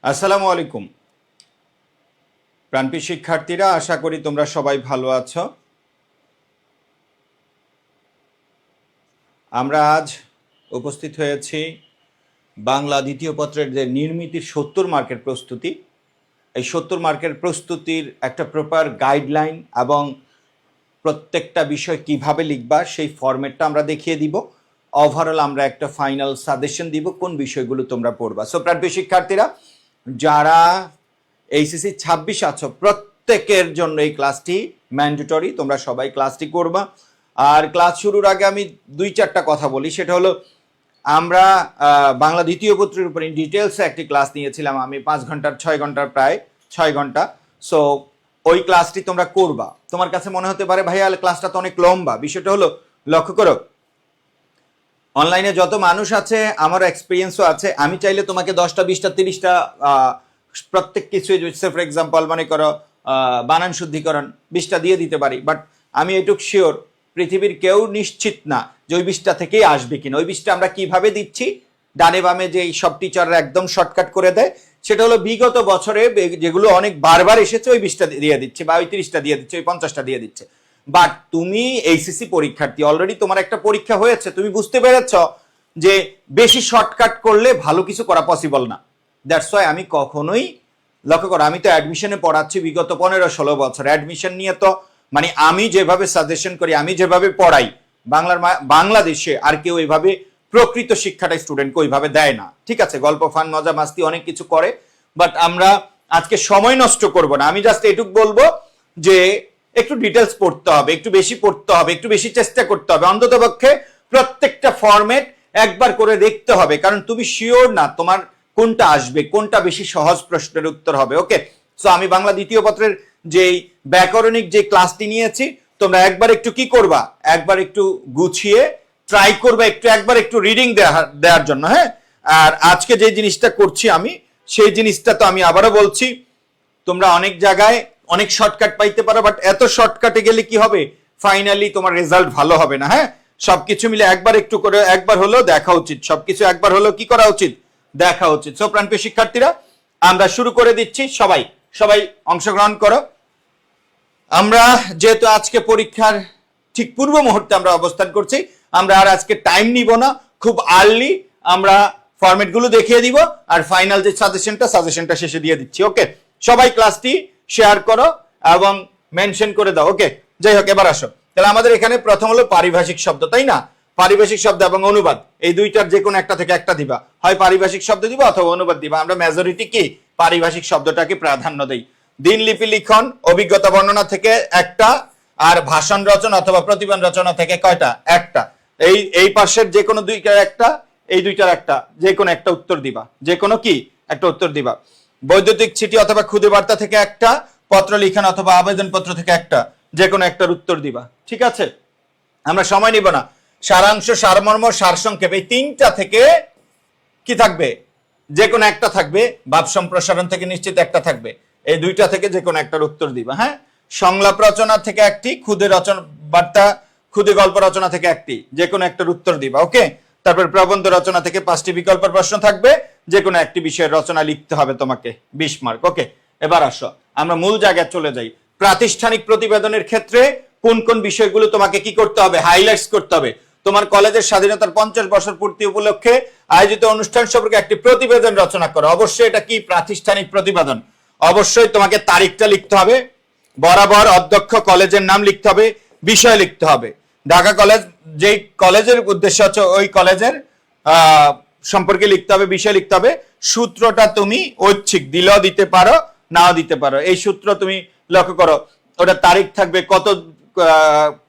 আসসালামু আলাইকুম প্রাণপ্রিয় শিক্ষার্থীরা, আশা করি তোমরা সবাই ভালো আছো। আমরা আজ উপস্থিত হয়েছি বাংলা দ্বিতীয় পত্রের যে নির্মিতির 70 মার্কের প্রস্তুতি। এই 70 মার্কের প্রস্তুতির একটা প্রপার গাইডলাইন এবং প্রত্যেকটা বিষয় কিভাবে লিখবা সেই ফরম্যাটটা আমরা দেখিয়ে দিব। ওভারঅল আমরা একটা ফাইনাল সাজেশন দিব কোন বিষয়গুলো তোমরা পড়বা। সো প্রাণপ্রিয় শিক্ষার্থীরা, যারা এইচএসসি 26 আছো, প্রত্যেকের জন্য এই ক্লাসটি ম্যান্ডেটরি। তোমরা সবাই ক্লাসটি করবা। আর ক্লাস শুরুর আগে আমি 2-4টা কথা বলি। সেটা হলো, আমরা বাংলা দ্বিতীয় পত্রের উপর ডিটেলসে একটি ক্লাস নিয়েছিলাম আমি 5 ঘন্টার 6 ঘন্টার প্রায় 6 ঘন্টা। সো ওই ক্লাসটি তোমরা করবা। তোমার কাছে মনে হতে পারে ভাইয়া ক্লাসটা তো অনেক লম্বা। বিষয়টা হলো, লক্ষ্য করো, অনলাইনে যত মানুষ আছে, আমার এক্সপিরিয়েন্সও আছে। আমি চাইলে তোমাকে 10টা 20টা 30টা প্রত্যেক কিছুই, ফর এক্সাম্পল মনে করো বানান শুদ্ধিকরণ 20টা দিয়ে দিতে পারি। বাট আমি এটুক শিওর, পৃথিবীর কেউ নিশ্চিত না যে ওই 20টা থেকেই আসবে কিনা। ওই 20টা আমরা কিভাবে দিচ্ছি, ডানে বামে যে সব টিচাররা একদম শর্টকাট করে দেয়, সেটা হলো বিগত বছরে যেগুলো অনেক বারবার এসেছে ওই 20টা দিয়ে দিচ্ছে, বা ওই 30টা দিয়ে দিচ্ছে, ওই 50টা দিয়ে দিচ্ছে। বাট তুমি এইচএসসি পরীক্ষার্থী, অলরেডি তোমার একটা পরীক্ষা হয়েছে, তুমি বুঝতে পেরেছ যে বেশি শর্টকাট করলে ভালো কিছু করা পসিবল না। দ্যাটস ওয়াই আমি কখনোই, লক্ষ্য করো, আমি তো অ্যাডমিশনে পড়াচ্ছি বিগত 15-16 বছর। অ্যাডমিশন নিয়ে তো মানে আমি যেভাবে সাজেশন করি, আমি যেভাবে পড়াই, বাংলাদেশে আর কেউ এইভাবে প্রকৃত শিক্ষাটা স্টুডেন্টকে ওইভাবে দেয় না। ঠিক আছে, গল্প, ফান, মজা, মাস্তি অনেক কিছু করে, বাট আমরা আজকে সময় নষ্ট করব না। আমি জাস্ট এটুক বলবো যে একটু ডিটেলস পড়তে হবে, একটু বেশি পড়তে হবে, একটু বেশি চেষ্টা করতে হবে। অন্ততপক্ষে প্রত্যেকটা ফরম্যাট একবার করে দেখতে হবে, কারণ তুমি শিওর না তোমার কোনটা আসবে, কোনটা বেশি সহজ প্রশ্নের উত্তর হবে। ওকে, সো আমি বাংলা দ্বিতীয় পত্রের যেই ব্যাকরণিক যে ক্লাসটি নিয়েছি, তোমরা একবার একটু কি করবা, একবার একটু গুছিয়ে ট্রাই করবা, একবার একটু রিডিং দেওয়ার জন্য। হ্যাঁ, আর আজকে যে জিনিসটা করছি আমি, সেই জিনিসটা তো আমি আবারও বলছি, তোমরা অনেক জায়গায় অনেক শর্টকাট পাইতে পারো, বাট এত শর্টকাটে গেলে কি হবে, ফাইনালি তোমার রেজাল্ট ভালো হবে না। হ্যাঁ, সবকিছু মিলে একবার একটু করে, একবার হলেও দেখা উচিত, সবকিছু একবার হলেও কি করা উচিত, দেখা উচিত। সো প্রাণপ্রিয় শিক্ষার্থীরা, আমরা শুরু করে দিচ্ছি। সবাই সবাই অংশগ্রহণ করো। আমরা যেহেতু আজকে পরীক্ষার ঠিক পূর্ব মুহূর্তে আমরা অবস্থান করছি, আমরা আর আজকে টাইম নিব না, খুব আর্লি আমরা ফরম্যাটগুলো দেখিয়ে দিব, আর ফাইনাল যে সাজেশনটা শেষে দিয়ে দিচ্ছি। ওকে, সবাই ক্লাসটি শেয়ার করো এবং মেনশন করে দাও। ওকে, যাই হোক, এবার আসো। তাহলে আমাদের এখানে প্রথম হলো পারিভাষিক শব্দ, তাই না? পারিভাষিক শব্দ এবং অনুবাদ, এই দুইটার যে কোনো একটা থেকে একটা দিবা, হয় পারিভাষিক শব্দ দিবা অথবা অনুবাদ দিবা। আমরা মেজরিটি কি পারিভাষিক শব্দটাকে প্রাধান্য দেই। দিনলিপি লিখন, অভিজ্ঞতা বর্ণনা থেকে একটা, আর ভাষণ রচনা অথবা প্রতিবেদন রচনা থেকে কয়টা, একটা। এই পাশের যে কোনো দুইটার একটা, এই দুইটার একটা, যে কোনো একটা উত্তর দিবা, যে কোনো কি একটা উত্তর দিবা। বৈদ্যুতিক চিঠি অথবা খুদে বার্তা থেকে একটা, পত্র লিখন অথবা আবেদনপত্র থেকে একটা, যে কোনো একটার উত্তর দিবা। ঠিক আছে, আমরা সময় নিব না। সারাংশ, সারমর্ম, সারসংক্ষেপ, এই তিনটা থেকে কি থাকবে, যে কোনো একটা থাকবে। ভাব সম্প্রসারণ থেকে নিশ্চিত একটা থাকবে। এই দুইটা থেকে যে কোনো একটার উত্তর দিবা। হ্যাঁ, সংলাপ রচনা থেকে একটি, খুদে রচনা বার্তা, খুদে গল্প রচনা থেকে একটি, যে কোনো একটার উত্তর দিবা। ওকে, তারপর প্রবন্ধ রচনা থেকে 5টি বিকল্প প্রশ্ন থাকবে, যে কোনো একটি বিষয়ের রচনা লিখতে হবে তোমাকে, 20 মার্ক। ওকে, এবার আসো আমরা মূল জায়গায় চলে যাই। প্রাতিষ্ঠানিক প্রতিবেদনের ক্ষেত্রে কোন কোন বিষয়গুলো তোমাকে কি করতে হবে, হাইলাইটস করতে হবে। তোমার কলেজের স্বাধীনতার 50 বছর পূর্তি উপলক্ষে আয়োজিত অনুষ্ঠান সম্পর্কে একটি প্রতিবেদন রচনা করো। অবশ্যই এটা কি প্রাতিষ্ঠানিক প্রতিবেদন। অবশ্যই তোমাকে তারিখটা লিখতে হবে, বরাবর অধ্যক্ষ কলেজের নাম লিখতে হবে, বিষয় লিখতে হবে। ঢাকা কলেজ, যেই কলেজের উদ্দেশ্য হচ্ছে ওই কলেজের সম্পর্কে লিখতে হবে, বিষয় লিখতে হবে। সূত্রটা তুমি ঐচ্ছিক, দিলেও দিতে পারো, নাও দিতে পারো। এই সূত্র তুমি লক্ষ্য করো, ওটা তারিখ থাকবে,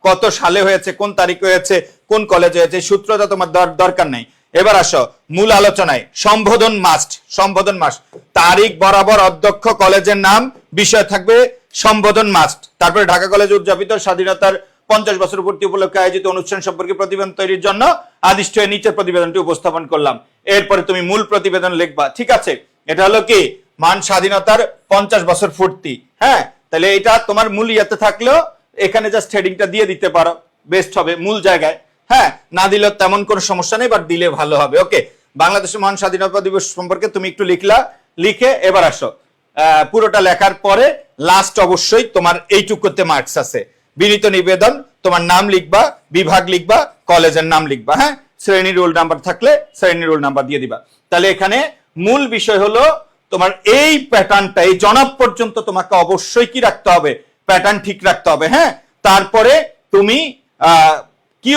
কত সালে হয়েছে, কোন তারিখে হয়েছে, কোন কলেজে হয়েছে, সূত্রটা তোমার দরকার নেই। এবার আসো মূল আলোচনায়। সম্বোধন মাস্ট, সম্বোধন মাস্ট। তারিখ বরাবর অধ্যক্ষ কলেজের নাম, বিষয় থাকবে, সম্বোধন মাস্ট। তারপরে ঢাকা কলেজে উদযাপিত স্বাধীনতার 50 বছর পূর্তি উপলক্ষে আয়োজিত অনুষ্ঠান সম্পর্কে প্রতিবেদন তৈরির জন্য আদিষ্ট হয়ে নিচের প্রতিবেদনটি উপস্থাপন করলাম। এরপরে তুমি মূল প্রতিবেদন লিখবা। ঠিক আছে, এটা হলো কি মান স্বাধীনতার 50 বছর পূর্তি। হ্যাঁ, তাহলে এটা তোমার মূল ইয়াতে থাকলেও এখানে জাস্ট হেডিংটা দিয়ে দিতে পারো, বেস্ট হবে মূল জায়গায়। হ্যাঁ, না দিলেও তেমন কোনো সমস্যা নেই, বাট দিলে ভালো হবে। ওকে, বাংলাদেশের মহান স্বাধীনতা দিবস সম্পর্কে তুমি একটু লিখলা, লিখে এবার আসো পুরোটা লেখার পরে লাস্ট অবশ্যই তোমার এইটুকুতে মার্কস আছে। বিনীত নিবেদন, তোমার নাম লিখবা, বিভাগ লিখবা, কলেজের নাম লিখবা, হ্যাঁ, শ্রেণী রোল নাম্বার থাকলে শ্রেণী রোল নাম্বার দিয়ে দিবা। তাহলে এখানে মূল বিষয় হলো তোমার এই প্যাটার্নটা, এই জনাব পর্যন্ত তোমাকে অবশ্যই কি রাখতে হবে, প্যাটার্ন ঠিক রাখতে হবে, হ্যাঁ। তারপরে তুমি কি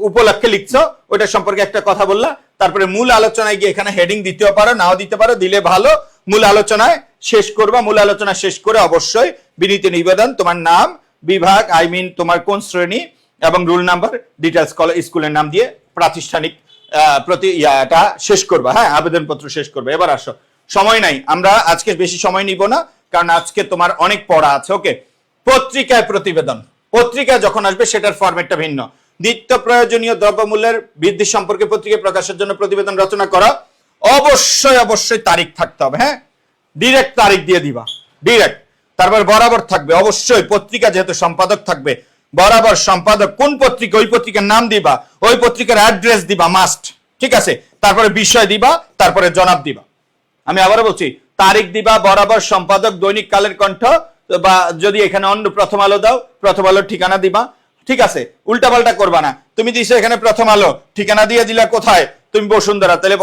উপলক্ষে লিখছো ওটা সম্পর্কে একটা কথা বললা, তারপরে মূল আলোচনায় গিয়ে এখানে হেডিং দিতেও পারো, নাও দিতে পারো, দিলে ভালো। মূল আলোচনায় শেষ করবা, মূল আলোচনা শেষ করে অবশ্যই বিনীত নিবেদন, তোমার নাম, বিভাগ, তোমার কোন শ্রেণী এবং রোল নাম্বার, ডিটেলস স্কুলের নাম দিয়ে প্রাতিষ্ঠানিক এটা শেষ করবা, হ্যাঁ, আবেদনপত্র শেষ করবে। এবার আসো, সময় নাই, আমরা আজকে বেশি সময় নিব না, কারণ আজকে তোমার অনেক পড়া আছে। ওকে, পত্রিকায় প্রতিবেদন, পত্রিকা যখন আসবে সেটার ফরম্যাটটা ভিন্ন। নিত্য প্রয়োজনীয় দ্রব্যমূল্যের বৃদ্ধি সম্পর্কে পত্রিকা প্রকাশের জন্য প্রতিবেদন রচনা করা, অবশ্যই তারিখ থাকতে হবে, হ্যাঁ, ডিরেক্ট তারিখ দিয়ে দিবা, ডিরেক্ট। তারপর বরাবর থাকবে, অবশ্যই পত্রিকা যেহেতু সম্পাদক থাকবে, বরাবর সম্পাদক কোন পত্রিকা, ওই পত্রিকার নাম দিবা, ওই পত্রিকার অ্যাড্রেস দিবা, মাস্ট, ঠিক আছে। তারপরে বিষয় দিবা, তারপরে জনাব দিবা। আমি আবারও বলছি, তারিখ দিবা, বরাবর সম্পাদক দৈনিক কালের কণ্ঠ, বা যদি এখানে অন্য প্রথম আলো দাও, প্রথম আলোর ঠিকানা দিবা, ঠিক আছে। উল্টাপাল্টা করবা না, তুমি দিছো এখানে প্রথম আলো, ঠিকানা দিয়ে দিলা কোথায়, তুমি বসুন্ধরা, তাহলে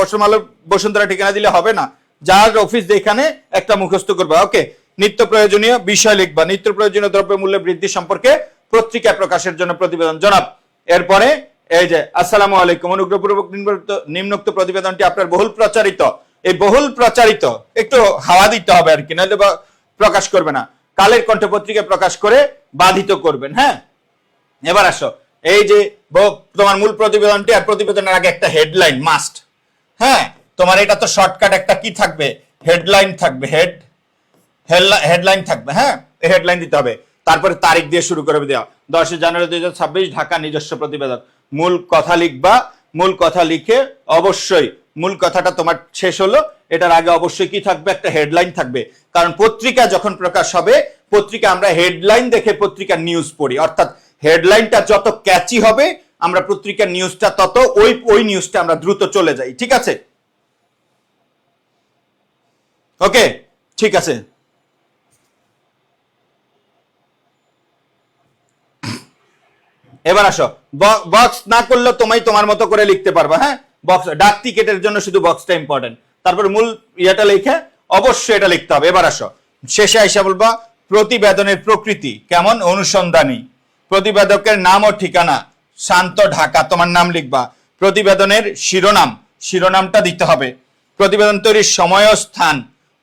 বসুন্ধরা ঠিকানা দিলে হবে না, যার অফিস এখানে একটা মুখস্থ করবা। ওকে, নিত্য প্রয়োজনীয় বিষয় লিখবা, নিত্য প্রয়োজনীয় দ্রব্যমূল্য বৃদ্ধি সম্পর্কে পত্রিকা প্রকাশের জন্য প্রতিবেদন জনাব। এরপরে এই যে আসসালামু আলাইকুম, অনুগ্রহপূর্বক নিম্নোক্ত প্রতিবেদনটি আপনার বহুল প্রচারিত, এই বহুল প্রচারিত একটু হাওয়া দিতে হবে আর কি, নাহলে প্রকাশ করবে না, কালের কণ্ঠ পত্রিকায় প্রকাশ করে বাধিত করবেন, হ্যাঁ। এবার আসো, এই যে তোমার মূল প্রতিবেদনটি, আর প্রতিবেদনের আগে একটা হেডলাইন মাস্ট, হ্যাঁ। তোমার এটা তো শর্টকাট একটা কি থাকবে, হেডলাইন থাকবে, হেডলাইন থাকবে, হ্যাঁ, হেডলাইন দিতে হবে। তারপরে তারিখ দিয়ে শুরু করে দেওয়া, 10 জানুয়ারি 2026 ঢাকা, নিজস্ব প্রতিবেদন। মূল কথা লিখবা, মূল কথা লিখে অবশ্যই মূল কথাটা তোমার শেষ হলো, এটার আগে অবশ্যই কি থাকবে, একটা হেডলাইন থাকবে। কারণ পত্রিকা যখন প্রকাশ হবে, পত্রিকা আমরা হেডলাইন দেখে পত্রিকার নিউজ পড়ি, অর্থাৎ হেডলাইনটা যত ক্যাচি হবে, আমরা পত্রিকার নিউজটা তত ওই নিউজটা আমরা দ্রুত চলে যাই, ঠিক আছে। ওকে, ঠিক আছে। এবার আসো, বক্স না করলে তোমার মতো করে লিখতে পারবা, হ্যাঁ। বক্স, ডাক টিকেটের জন্য শুধু বক্সটা ইম্পর্টেন্ট। তারপর মূল ইয়েটা লিখে অবশ্যই এটা লিখতে হবে। এবার আসো, শেষে আইসা বলবা প্রতিবেদনের প্রকৃতি কেমন, অনুসন্ধানী, প্রতিবেদকের নাম ও ঠিকানা, শান্ত ঢাকা, তোমার নাম লিখবা। প্রতিবেদনের শিরোনামটা দিতে হবে। প্রতিবেদন তৈরির সময় ও স্থান,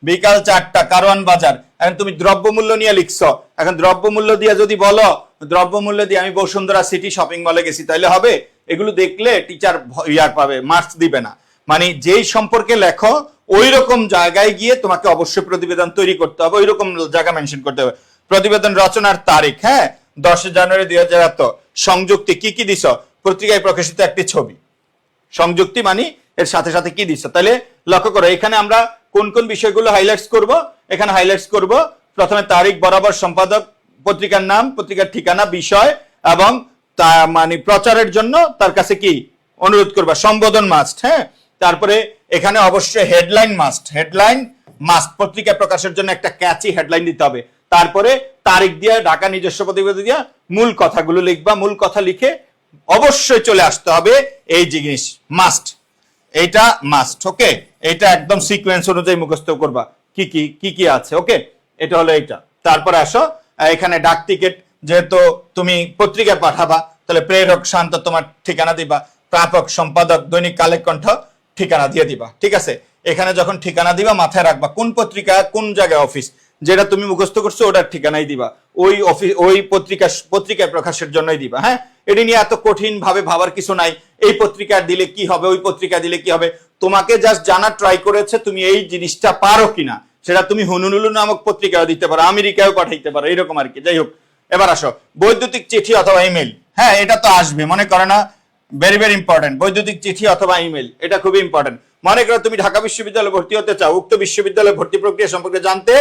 বিকাল 4টা, কারওয়ান বাজার। এখন তুমি দ্রব্যমূল্য নিয়ে লিখছো, এখন দ্রব্যমূল্য দিয়ে যদি বলো, দ্রব্যমূল্য দিয়ে আমি বসুন্ধরা সিটি শপিং মলে গেছি, তাইলে হবে? এগুলো দেখলে টিচার ইয়ার পাবে, মার্কস দিবে না। মানে যেই সম্পর্কে লেখো ওই রকম জায়গায় গিয়ে তোমাকে অবশ্যই প্রতিবেদন তৈরি করতে হবে, ওই রকম জায়গা মেনশন করতে হবে। প্রতিবেদন রচনার তারিখ, হ্যাঁ, 10 জানুয়ারি 2008। সংযুক্তি কি কি দিছ, পত্রিকায় প্রকাশিত একটি ছবি। সংযুক্তি মানে এর সাথে সাথে কি দিছ। তাহলে লক্ষ্য করো, এখানে আমরা কোন কোন বিষয়গুলো হাইলাইটস করব। এখানে হাইলাইটস করব প্রথমে তারিখ, বরাবর সম্পাদক, পত্রিকার নাম, পত্রিকার ঠিকানা, বিষয় এবং মানে প্রচারের জন্য তার কাছে কি অনুরোধ করবা, সম্বোধন মাস্ট, হ্যাঁ। তারপরে এখানে অবশ্যই হেডলাইন মাস্ট, পত্রিকা প্রকাশের জন্য একটা ক্যাচি হেডলাইন দিতে হবে। তারপরে তারিখ দিয়ে, ঢাকা নিজস্ব প্রতিবেদন দিয়ে মূল কথাগুলো লিখবা। মূল কথা লিখে অবশ্যই চলে আসতে হবে এই জিনিস, মাস্ট, এইটা মাস্ট। ওকে, এটা একদম সিকোয়েন্স অনুযায়ী মুখস্থ করবা কি কি আছে। ওকে, এটা হলো এইটা। তারপরে আসো, এখানে ডাক টিকিট, যেহেতু তুমি পত্রিকা পাঠাবা, তাহলে প্রেরক শান্ত, তোমার ঠিকানা দিবা। প্রাপক সম্পাদক দৈনিক কালের কণ্ঠ, ঠিকানা দিয়ে দিবা, ঠিক আছে। এখানে যখন ঠিকানা দিবা মাথায় রাখবা কোন পত্রিকা, কোন জায়গায় অফিস, যেটা তুমি মুখস্থ করছো ওটার ঠিকানাই দিবা, ওই অফিস, ওই পত্রিকায় প্রকাশের জন্যই দিবা, হ্যাঁ। এটি নিয়ে এত কঠিন ভাবে ভাবার কিছু নাই, এই পত্রিকা দিলে কি হবে, ওই পত্রিকা দিলে কি হবে। তোমাকে জাস্ট জানা ট্রাই করেছে তুমি এই জিনিসটা পারো কিনা, সেটা তুমি হুনুনুলু নামক পত্রিকাও দিতে পারো, আমেরিকাও পাঠাইতে পারো, এরকম আর কি। যাই হোক, এবার আসো, বৈদ্যুতিক চিঠি অথবা ইমেল, হ্যাঁ, এটা তো আসবে, মনে করে না, ভেরি ভেরি ইম্পর্টেন্ট। বৈদ্যুতিক চিঠি অথবা ইমেল, এটা খুবই ইম্পর্টেন্ট। মনে করো তুমি ঢাকা বিশ্ববিদ্যালয়ে ভর্তি হতে চাও, উক্ত বিশ্ববিদ্যালয়ে ভর্তি প্রক্রিয়া সম্পর্কে জানতে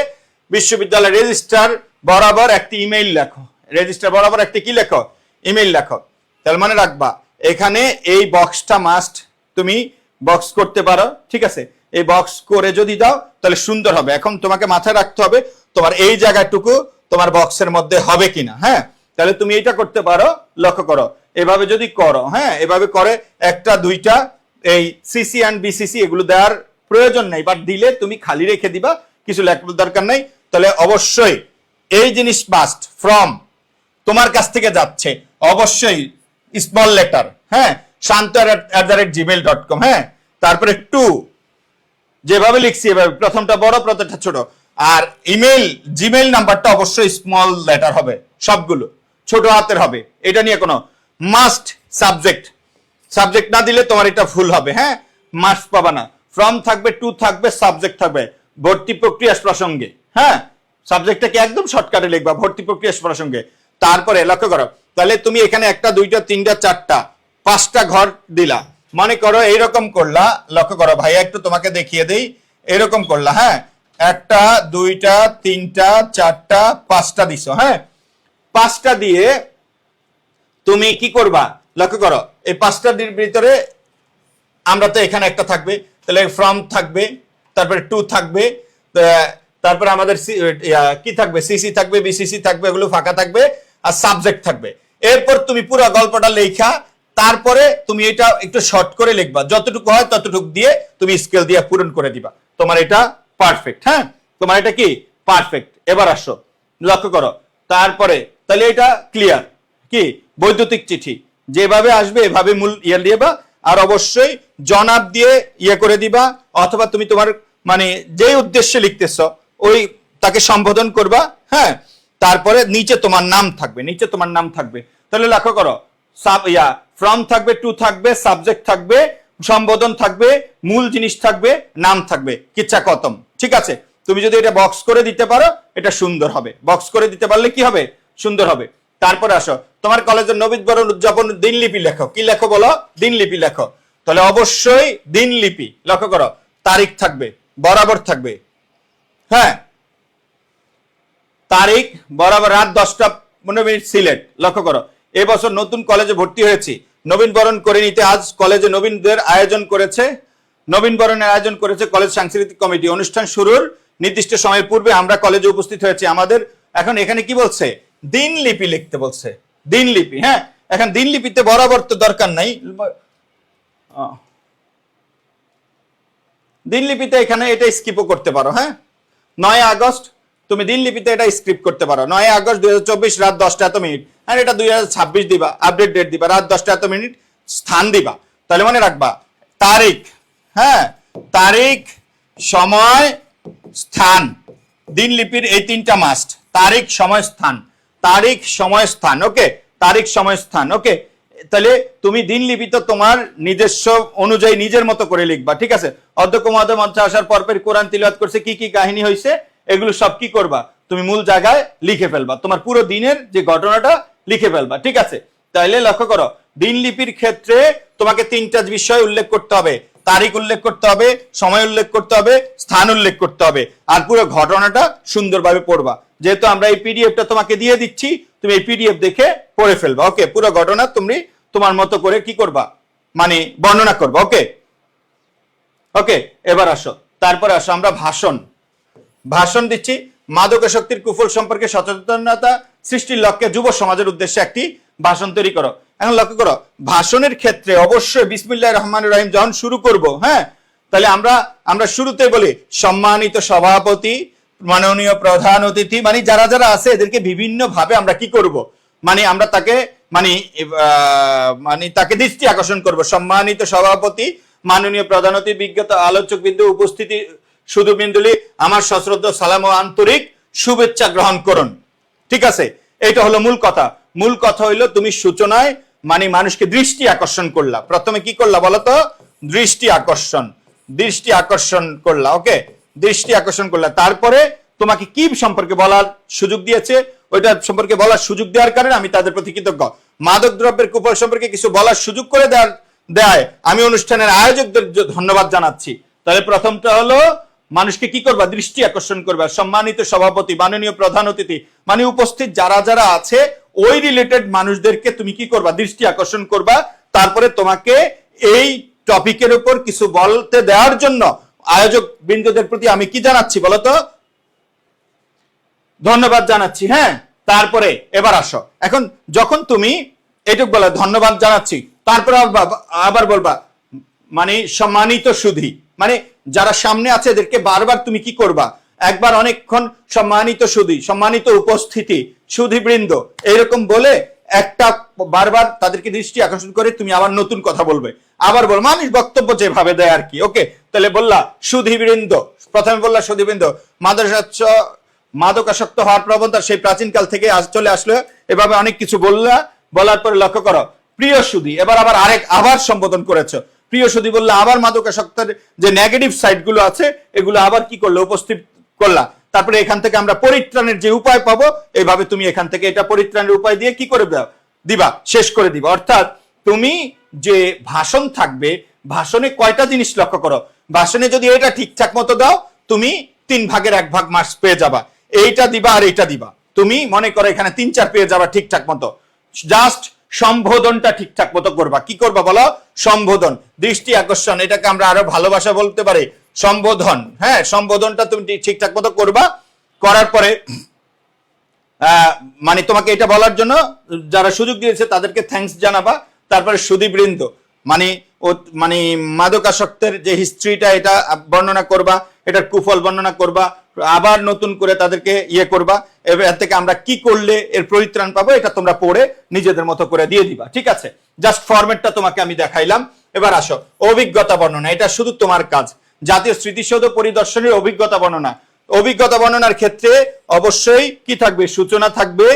বিশ্ববিদ্যালয়ের রেজিস্ট্রার বরাবর একটি ইমেইল লেখো। রেজিস্ট্রার বরাবর একটি কি লেখো, ইমেইল লেখো। তাহলে মনে রাখবা, এখানে এই বক্সটা মাস্ট, তুমি বক্স করতে পারো, ঠিক আছে। এই বক্স করে যদি দাও তাহলে সুন্দর হবে। এখন তোমাকে মাথায় রাখতে হবে তোমার এই জায়গাটুকু তোমার বক্সের মধ্যে হবে কিনা। হ্যাঁ, তাহলে তুমি এটা করতে পারো, লক্ষ্য করো এভাবে যদি করো, হ্যাঁ এভাবে করে একটা দুইটা এই সিসি অ্যান্ড বিসিসি এগুলো দেওয়ার প্রয়োজন নেই, বাট দিলে তুমি খালি রেখে দিবা, কিছু লেখার দরকার নাই। তাহলে অবশ্যই এই জিনিস মাস্ট, ফ্রম তোমার কাছ থেকে যাচ্ছে অবশ্যই স্মল লেটার, হ্যাঁ shantanu@gmail.com, হ্যাঁ তারপরে টু যেভাবে লিখছি এভাবে, প্রথমটা বড় প্রথমটা ছোট, আর ইমেল জিমেইল নাম্বারটা অবশ্যই স্মল লেটার হবে, সবগুলো ছোট হাতের হবে। এটা নিয়ে কোনো মাস্ট সাবজেক্ট না দিলে তোমার এটা ভুল হবে। হ্যাঁ, মাস্ট পাবা না, ফ্রম থাকবে, টু থাকবে, সাবজেক্ট থাকবে, ভর্তি প্রক্রিয়া প্রসঙ্গে। হ্যাঁ, সাবজেক্টটাকে একদম শর্টকাটে লিখবা, ভর্তি প্রক্রিয়া প্রসঙ্গে। তারপরে লক্ষ্য করো, তাহলে তুমি এখানে একটা দুইটা তিনটা চারটা পাঁচটা ঘর দিলা, মনে করো এইরকম করলা, লক্ষ্য করো ভাইয়া একটু তোমাকে দেখিয়ে দেই, এরকম করলা, হ্যাঁ একটা দুইটা তিনটা চারটা পাঁচটা দিছো, হ্যাঁ পাঁচটা দিয়ে তুমি কি করবা, লক্ষ্য করো এই পাঁচটার ভিতরে আমরা তো এখানে একটা থাকবে, তাহলে ফ্রম থাকবে, তারপরে টু থাকবে, তারপরে আমাদের কি থাকবে, সিসি থাকবে, বিসিসি থাকবে, এগুলো ফাঁকা থাকবে, আর সাবজেক্ট থাকবে। এরপর তুমি পুরো গল্পটা লেখা, তারপরে তুমি এটা একটু শর্ট করে লিখবা, যতটুকু হয় ততটুকু দিয়ে তুমি স্কেল দিয়ে পূরণ করে দিবা, তোমার এটা পারফেক্ট। হ্যাঁ, তোমার এটা কি পারফেক্ট। এবার আসো, লক্ষ্য করো, তারপরে তাহলে এটা ক্লিয়ার, কি বৈদ্যুতিক চিঠি যেভাবে আসবে এভাবে মূল ইয়ে দিবা, আর অবশ্যই জনাব দিয়ে ইয়ে করে দিবা, অথবা তুমি তোমার মানে যেই উদ্দেশ্যে লিখতেছ ওই তাকে সম্বোধন করবা। হ্যাঁ, তারপরে নিচে তোমার নাম থাকবে, নিচে তোমার নাম থাকবে। তাহলে লক্ষ্য করো, ফ্রম থাকবে, টু থাকবে, সাবজেক্ট থাকবে, সম্বোধন থাকবে, মূল জিনিস থাকবে, নাম থাকবে, কিচ্ছা খতম। ঠিক আছে, তুমি যদি এটা বক্স করে দিতে পারো এটা সুন্দর হবে, বক্স করে দিতে পারলে কি হবে, সুন্দর হবে। তারপরে আসো, তোমার কলেজের নবীনবরণ উদযাপন দিনলিপি লেখো, কি লেখো বলো, দিনলিপি লেখো। তাহলে অবশ্যই দিনলিপি, লক্ষ্য করো তারিখ থাকবে, বরাবর থাকবে, হ্যাঁ তারিখ বরাবর, রাত 10:15 সিলেট। লক্ষ্য করো, এবছর নতুন কলেজে ভর্তি হয়েছি, নবীনবরণ করে নিতে আজ কলেজে নবীনদের আয়োজন করেছে, নবীনবরণের আয়োজন করেছে কলেজ সাংস্কৃতিক কমিটি। অনুষ্ঠান শুরুর নির্দিষ্ট সময়ের পূর্বে আমরা কলেজে উপস্থিত হয়েছি। আমাদের এখন এখানে কি বলছে, দিনলিপি লিখতে বলছে, দিনলিপি। হ্যাঁ, এখন দিনলিপিতে বরাবর তো দরকার নাই, দিনলিপিতে এখানে এটা স্কিপও করতে পারো। হ্যাঁ, 9 আগস্ট তুমি দিনলিপিতে এটা স্ক্রিপ্ট করতে পারো, 9 আগস্ট 2024 রাত 10টা এত মিনিট, আর এটা 2026 দিবা, আপডেট ডেট দিবা, রাত 10টা এত মিনিট, স্থান দিবা। তাহলে মনে রাখবা তারিখ, হ্যাঁ তারিখ, সময়, স্থান, দিনলিপির এই তিনটা মাস্ট, তারিখ সময় স্থান, তারিখ সময় স্থান, ওকে তারিখ সময় স্থান, ওকে। তাহলে তুমি দিনলিপি তো তোমার নিজস্ব অনুযায়ী নিজের মতো করে লিখবা, ঠিক আছে। অধ্যক্ষ মহোদয় মঞ্চে আসার পরপর কোরআন তিলাওয়াত করছে, কি কি কাহিনী হয়েছে এগুলো সব কি করবা, তুমি মূল জায়গায় লিখে ফেলবা, তোমার পুরো দিনের যে ঘটনাটা লিখে ফেলবা, ঠিক আছে। তাইলে লক্ষ্য করো, দিনলিপির ক্ষেত্রে তোমাকে তিনটা বিষয় উল্লেখ করতে হবে, তারিখ উল্লেখ করতে হবে, সময় উল্লেখ করতে হবে, স্থান উল্লেখ করতে হবে, আর পুরো ঘটনাটা সুন্দরভাবে পড়বা। যেহেতু আমরা এই পিডিএফটা তোমাকে দিয়ে দিচ্ছি, তুমি এই পিডিএফ দেখে পড়ে ফেলবা, ওকে। পুরো ঘটনা তুমি তোমার মতো করে কি করবা, মানে বর্ণনা করবা, ওকে ওকে। এবার আসো, তারপরে আসো আমরা ভাষণ দিচ্ছি। মাদকাসক্তির কুফল সম্পর্কে সচেতনতা সৃষ্টির লক্ষ্যে যুব সমাজের উদ্দেশ্যে একটি ভাষণ তৈরি করো। এখন লক্ষ্য করো, ভাষণের ক্ষেত্রে অবশ্যই বিসমিল্লাহির রহমানির রহিম যখন শুরু করব, হ্যাঁ তাহলে আমরা শুরুতে বলি সম্মানিত সভাপতি, মাননীয় প্রধান অতিথি, মানে যারা যারা আছে এদেরকে বিভিন্ন ভাবে আমরা কি করব, মানে আমরা তাকে মানে তাকে দৃষ্টি আকর্ষণ করব। সম্মানিত সভাপতি, মাননীয় প্রধান অতিথি, বিজ্ঞত আলোচক বিন্দু, উপস্থিতি শুধু বিন্দুলি, আমার সশ্রদ্ধ সালাম ও আন্তরিক শুভেচ্ছা গ্রহণ করুন, ঠিক আছে। এটা হলো মূল কথা। মূল কথা হইলো তুমি সূচনায় মানে মানুষকে দৃষ্টি আকর্ষণ করলা, প্রথমে কি করলা বলতো, দৃষ্টি আকর্ষণ করলা, ওকে দৃষ্টি আকর্ষণ করলা। তারপরে তোমাকে কি সম্পর্কে বলার সুযোগ দিয়েছে, ওইটা সম্পর্কে বলার সুযোগ দেওয়ার কারণে আমি তাদের প্রতি কৃতজ্ঞ। মাদক দ্রব্যের কুফল সম্পর্কে কিছু বলার সুযোগ করে দেয় আমি অনুষ্ঠানের আয়োজকদের ধন্যবাদ জানাচ্ছি। তাহলে প্রথমটা হলো মানুষকে কি করবা, দৃষ্টি আকর্ষণ করবা। সম্মানিত সভাপতি, মাননীয় প্রধান অতিথি, মানে উপস্থিত যারা যারা আছে ওই রিলেটেড মানুষদেরকে তুমি কি করবা, দৃষ্টি আকর্ষণ করবা। তারপরে তোমাকে এই টপিকের উপর কিছু বলতে দেওয়ার জন্য আয়োজক বৃন্দদের প্রতি আমি কি জানাচ্ছি বলতো? ধন্যবাদ জানাচ্ছি। হ্যাঁ, তারপরে এবার আসো, এখন যখন তুমি এটুক বলো ধন্যবাদ জানাচ্ছি, তারপরে আবার বলবা মানে সম্মানিত সুধী, মানে যারা সামনে আছে এদেরকে বারবার তুমি কি করবা, একবার অনেকক্ষণ সম্মানিত সুধী, সম্মানিত উপস্থিতি, সুধীবৃন্দ এরকম বলে একটা বারবার তাদেরকে দৃষ্টি আকর্ষণ করে তুমি আবার নতুন কথা বলবে, আবার বল, মানুষ বক্তব্য যেভাবে দেয় আর কি। ওকে, তাহলে বললা সুধীবৃন্দ, প্রথমে বললা সুধীবৃন্দ। মাদকাসক্ত হওয়ার প্রবণতা সেই প্রাচীনকাল থেকে চলে আসলো, এভাবে অনেক কিছু বললা, বলার পরে লক্ষ্য করো প্রিয় সুধী, এবার আবার সম্বোধন করেছো প্রিয় সুধী বললা, আবার মাদকাসক্তের যে নেগেটিভ সাইড গুলো আছে এগুলো আবার কি করলো, উপস্থিত করলা। তারপরে এখান থেকে আমরা পরিত্রাণের যে উপায় পাবো, এইভাবে তুমি এখান থেকে এটা পরিত্রাণের উপায় দিয়ে কি করে দিবা, শেষ করে দিবা। অর্থাৎ তুমি যে ভাষণ থাকবে, ভাষণে কয়টা জিনিস লক্ষ্য করো, ভাষণে যদি এটা ঠিকঠাক মতো দাও তুমি 3 ভাগের 1 ভাগ মার্কস পেয়ে যাবা, এইটা দিবা আর এইটা দিবা, তুমি মনে করো এখানে 3-4 পেয়ে যাবা ঠিকঠাক মতো। জাস্ট সম্বোধনটা ঠিকঠাক মতো করবা, কি করবা বলো, সম্বোধন, দৃষ্টি আকর্ষণ, এটাকে আমরা আরো ভালোবাসা বলতে পারি সম্বোধন। হ্যাঁ, সম্বোধনটা তুমি ঠিকঠাক মতো করবা, করার পরে মানে তোমাকে এটা বলার জন্য যারা সুযোগ দিয়েছে তাদেরকে থ্যাঙ্কস জানাবা। তারপরে সুধীবৃন্দ মানে মানে মাদকাসক্তের যে হিস্ট্রিটা এটা বর্ণনা করবা, এটার কুফল বর্ণনা করবা, আবার নতুন করে তাদেরকে ইয়ে করবা, এর থেকে আমরা কি করলে এর পরিত্রাণ পাবো এটা তোমরা পড়ে নিজেদের মতো করে দিয়ে দিবা। ঠিক আছে, জাস্ট ফরম্যাটটা তোমাকে আমি দেখাইলাম। এবার আসো অভিজ্ঞতা বর্ণনা, এটা শুধু তোমার কাজ, জাতীয় স্মৃতিসৌধ পরিদর্শনের অভিজ্ঞতা বর্ণনা। অভিজ্ঞতা বর্ণনার ক্ষেত্রে অবশ্যই কি থাকবে, সূচনা থাকবে,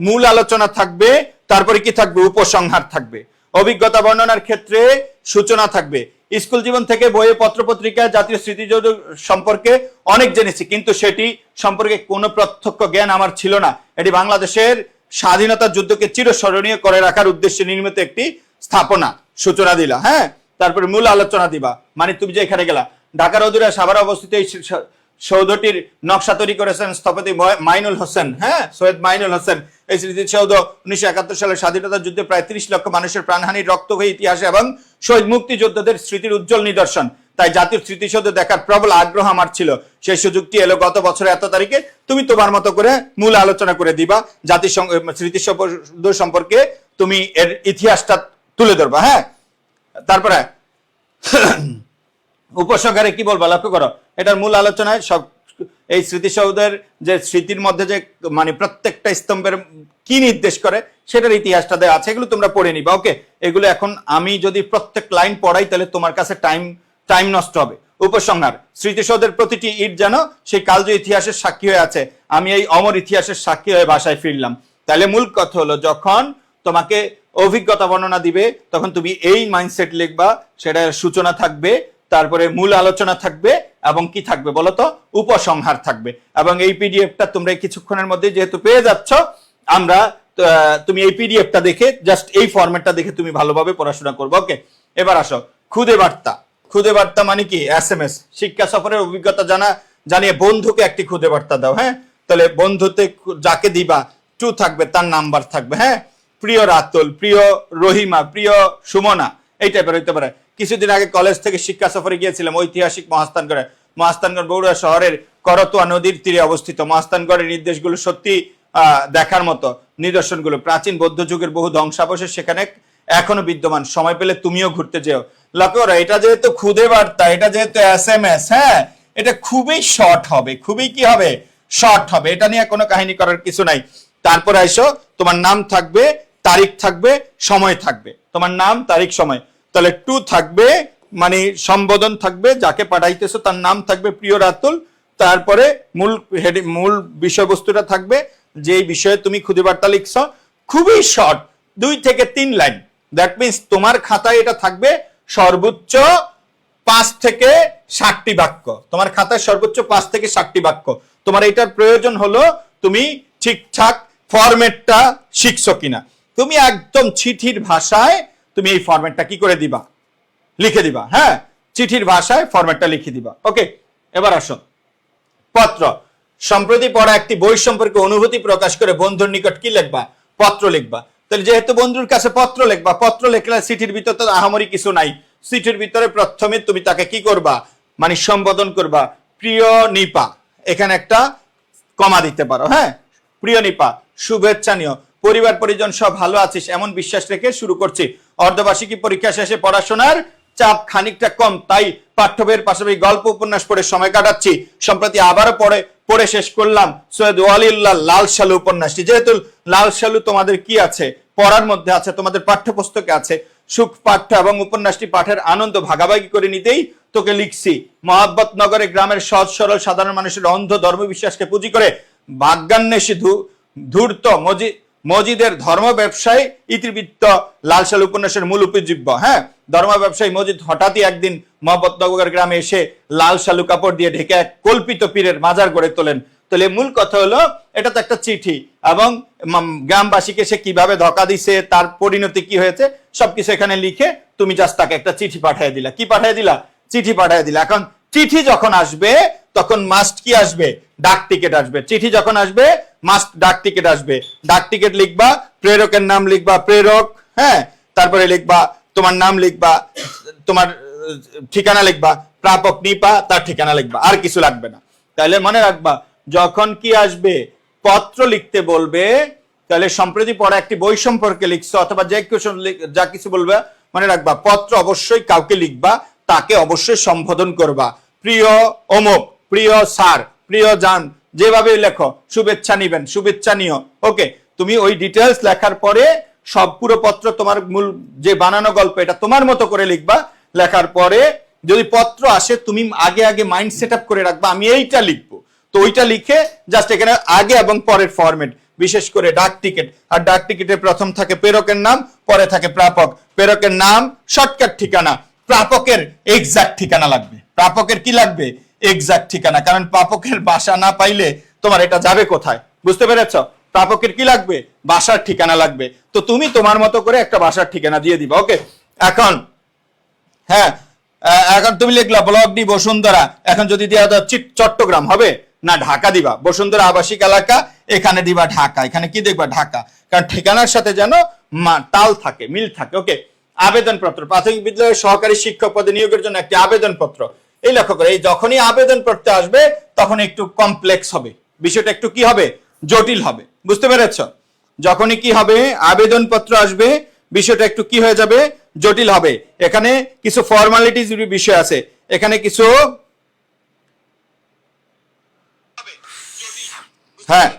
মূল আলোচনা থাকবে, তারপরে কি থাকবে, উপসংহার থাকবে। অভিজ্ঞতা বর্ণনার ক্ষেত্রে সূচনা থাকবে, স্কুল জীবন থেকে বইয়ে পত্রপত্রিকায় জাতীয় স্মৃতিসৌধ সম্পর্কে অনেক জেনেছি, কিন্তু সেটি সম্পর্কে কোনো প্রত্যক্ষ জ্ঞান আমার ছিল না। এটি বাংলাদেশের স্বাধীনতা যুদ্ধকে চিরস্মরণীয় করে রাখার উদ্দেশ্যে নির্মিত একটি স্থাপনা, সূচনা দিলা। হ্যাঁ, তারপরে মূল আলোচনা দিবা, মানে তুমি যে এখানে গেলা, ঢাকার অদূরে সাভারে অবস্থিত এই সৌধটির নকশা তৈরি করেছেন স্থপতি মাইনুল হোসেন। হ্যাঁ, সৈয়দ মাইনুল হোসেন। এই স্মৃতিসৌধ 1971 সালের স্বাধীনতা যুদ্ধে প্রায় 30 লক্ষ মানুষের প্রাণহানির রক্তক্ষয়ী ইতিহাসে এবং শহীদ মুক্তিযোদ্ধাদের স্মৃতির উজ্জ্বল নিদর্শন। তাই জাতীয় স্মৃতিসৌধ দেখার প্রবল আগ্রহ আমার ছিল। সেই সুযোগটি এলো গত বছরের এত তারিখে। তুমি তোমার মতো করে মূল আলোচনা করে দিবা, জাতীয় স্মৃতিসৌধ সম্পর্কে তুমি এর ইতিহাসটা তুলে ধরবা। হ্যাঁ, তারপরে উপসংহারে কি বলবা লক্ষ্য করো, এটার মূল আলোচনায় সব এই স্মৃতিসৌধের যে স্মৃতির মধ্যে যে মানে প্রত্যেকটা স্তম্ভের কি নির্দেশ করে সেটার ইতিহাসটা দেওয়া আছে, এগুলো তোমরা পড়ে নিবা। ওকে, এগুলো এখন আমি যদি প্রত্যেক লাইন পড়াই তাহলে তোমার কাছে টাইম নষ্ট হবে। উপসংহার, স্মৃতিসৌধের প্রতিটি ইট যেন সেই কালজয়ী ইতিহাসের সাক্ষী হয়ে আছে, আমি এই অমর ইতিহাসের সাক্ষী হয়ে বাসায় ফিরলাম। তাহলে মূল কথা হলো, যখন তোমাকে অভিজ্ঞতা বর্ণনা দিবে তখন তুমি এই মাইন্ডসেট লিখবা, সেটা সূচনা থাকবে, তারপরে মূল আলোচনা থাকবে এবং কি থাকবে বলতো, উপসংহার থাকবে। এবং এই পিডিএফটা তোমরা কিছুক্ষণের মধ্যে যেহেতু পেয়ে যাচ্ছ, আমরা তুমি এই পিডিএফটা দেখে জাস্ট এই ফরম্যাটটা দেখে তুমি ভালোভাবে পড়াশোনা করবে। ওকে, এবার আসো খুদে বার্তা। খুদে বার্তা মানে কি, SMS, শিক্ষা সফরের অভিজ্ঞতা জানিয়ে বন্ধুকে একটি খুদে বার্তা দাও। হ্যাঁ, তাহলে বন্ধুতে যাকে দিবা 2 থাকবে, তার নাম্বার থাকবে। হ্যাঁ, প্রিয় রাতুল, প্রিয় রহিমা, প্রিয় সুমনা, এই টাইপের হইতে পারে। কিছুদিন আগে কলেজ থেকে শিক্ষা সফরে গিয়েছিলাম ঐতিহাসিক মহাস্থানগড়ে। মহাস্থানগড় বগুড়া শহরের করতোয়া নদীর তীরে অবস্থিত। মহাস্থানগড়ের নির্দেশগুলো সত্যি দেখার মতো, নিদর্শনগুলো প্রাচীন বৌদ্ধ যুগের বহু ধ্বংসাবশেষ সেখানে এখনো বিদ্যমান। সময় পেলে তুমিও ঘুরতে যেও। লক্ষ্য করো, এটা যেহেতু খুদে বার্তা, এটা যেহেতু SMS, হ্যাঁ, এটা খুবই শর্ট হবে, খুবই কি হবে, শর্ট হবে, এটা নিয়ে কোনো কাহিনী করার কিছু নাই। তারপরে আইসো, তোমার নাম থাকবে, তারিখ থাকবে, সময় থাকবে, তোমার নাম, তারিখ, সময়। তাহলে 2 থাকবে, মানে সম্বোধন থাকবে, যাকে পাঠাইতেছো তার নাম থাকবে প্রিয় রাতুল, তারপরে মূল বিষয়বস্তুটা থাকবে, যেই বিষয়ে তুমি খুদে বার্তা লিখছো, খুবই শর্ট, 2 থেকে 3 লাইন। দ্যাট মিনস তোমার খাতায় এটা থাকবে সর্বোচ্চ 5 থেকে 60টি বাক্য, তোমার খাতায় সর্বোচ্চ 5 থেকে 60টি বাক্য। তোমার এটার প্রয়োজন হলো তুমি ঠিকঠাক ফরম্যাটটা শিখছো কিনা। তুমি একদম চিঠির ভাষায় তুমি এই ফরম্যাটটা কি করে দিবা, লিখে দিবা। হ্যাঁ, চিঠির ভাষায় ফরম্যাটটা লিখে দিবা। ওকে, এবার আসো পত্র। সম্প্রতি পড়া একটি বই সম্পর্কে অনুভূতি প্রকাশ করে বন্ধুর নিকট কি লিখবা, পত্র লিখবা। তাহলে যেহেতু বন্ধুর কাছে পত্র লিখবা, পত্র লিখলে চিঠির ভিতরে তো আহামরি কিছু নাই। চিঠির ভিতরে প্রথমে তুমি তাকে কি করবা, মানে সম্বোধন করবা প্রিয় নিপা, এখানে একটা কমা দিতে পারো। হ্যাঁ, প্রিয় নিপা, শুভেচ্ছা নিও, পরিবার পরিজন সব ভালো আছিস এমন বিশ্বাস রেখে শুরু করছি। অর্ধবার্ষিকী পরীক্ষা শেষে পড়াশোনার চাপ খানিকটা কম, তাই পাঠ্য বইয়ের পাশাপাশি গল্প উপন্যাস পড়ে সময় কাটাচ্ছি। সম্প্রতি আবারও পড়ে শেষ করলাম সৈয়দ ওয়ালিউল্লাহ লাল সালু উপন্যাসটি। যেহেতু লাল সালু তোমাদের কি আছে, পড়ার মধ্যে আছে, তোমাদের পাঠ্যপুস্তকে আছে, সুখ পাঠ্য এবং উপন্যাসটি পাঠের আনন্দ ভাগাভাগি করে নিতেই তোকে লিখছি। মহাব্বত নগরে গ্রামের সহজ সরল সাধারণ মানুষের অন্ধ ধর্মবিশ্বাসকে পুঁজি করে ভাগ্যান্বেষী ধূর্ত মজিদের ধর্ম ব্যবসায়ী ইতিবৃত্ত লাল সালু উপন্যাসের মূল উপজীব্য। হ্যাঁ, ধর্ম ব্যবসায়ী মজিদ হঠাৎই একদিন মহব্বতনগর গ্রামে এসে লাল সালু কাপড় দিয়ে ঢেকে এক কল্পিত পীরের মাজার গড়ে তোলেন। তাহলে মূল কথা হলো এটা তো একটা চিঠি, এবং গ্রামবাসীকে সে কিভাবে ধোঁকা দিছে, তার পরিণতি কি হয়েছে সবকিছু এখানে লিখে তুমি জাস্ট তাকে একটা চিঠি পাঠিয়ে দিলা। কি পাঠিয়ে দিলা? চিঠি পাঠিয়ে দিলা। এখন চিঠি যখন আসবে তখন মাস্ট কি আসবে? ডাক টিকিট আসবে। চিঠি যখন আসবে মাস্ট ডাক টিকিট আসবে। ডাক টিকিট লিখবা, প্রেরকের নাম লিখবা প্রেরক, হ্যাঁ, তারপরে লিখবা তোমার নাম লিখবা, তোমার ঠিকানা লিখবা, প্রাপক নিপা, তার ঠিকানা লিখবা, আর কিছু লাগবে না। তাহলে মনে রাখবা যখন কি আসবে পত্র লিখতে বলবে, তাহলে সম্প্রতি পড়া একটি বই সম্পর্কে লিখছো অথবা যা কিছু বলবে, মনে রাখবা পত্র অবশ্যই কাউকে লিখবা, তাকে অবশ্যই সম্বোধন করবা, প্রিয় অমুক, প্রিয় স্যার, প্রিয় জান, যেভাবে লেখো, শুভেচ্ছা নিবেন, শুভেচ্ছা নিও। ওকে, তুমি ওই ডিটেলস লেখার পরে সব পুরো পত্র তোমার মূল যে বানানো গল্প এটা তোমার মতো করে লিখবা। লেখার পরে যদি পত্র আসে তুমি আগে মাইন্ড সেট আপ করে রাখবা আমি এইটা লিখবো, তো ওইটা লিখে জাস্ট এখানে আগে এবং পরের ফরম্যাট, বিশেষ করে ডাক টিকিট, আর ডাক টিকিটের প্রথম থাকে প্রেরকের নাম, পরে থাকে প্রাপক। প্রেরকের নাম, শর্টকাট ঠিকানা, প্রাপকের এক্সাক্ট ঠিকানা লাগবে। প্রাপকের কি লাগবে? এক্সাক্ট ঠিকানা, কারণ প্রাপকের বাসা না পাইলে তোমার এটা যাবে কোথায়, বুঝতে পেরেছ? প্রাপকের কি লাগবে? বাসার ঠিকানা লাগবে। তো তুমি তোমার মতো করে একটা বাসার ঠিকানা দিয়ে দিবা। ওকে, এখন হ্যাঁ, এখন তুমি লিখলা ব্লক ডি বসুন্ধরা, এখন যদি দেওয়া দাও চট্টগ্রাম হবে না ঢাকা দিবা, বসুন্ধরা আবাসিক এলাকা, এখানে দিবা ঢাকা, এখানে কি দেখবা ঢাকা, কারণ ঠিকানার সাথে যেন তাল থাকে, মিল থাকে। ওকে, আবেদনপত্র, প্রাথমিক বিদ্যালয়ের সহকারী শিক্ষক পদে নিয়োগের জন্য একটি আবেদনপত্র। এই লক্ষ্য করে, এই যখনই আবেদন করতে আসবে তখন একটু কমপ্লেক্স হবে, বিষয়টা একটু কি হবে? জটিল হবে, বুঝতে পেরেছ? যখনই কি হবে আবেদনপত্র আসবে বিষয়টা একটু কি হয়ে যাবে? জটিল হবে। এখানে কিছু ফর্মালিটিজ বিষয় আছে, এখানে কিছু হ্যাঁ,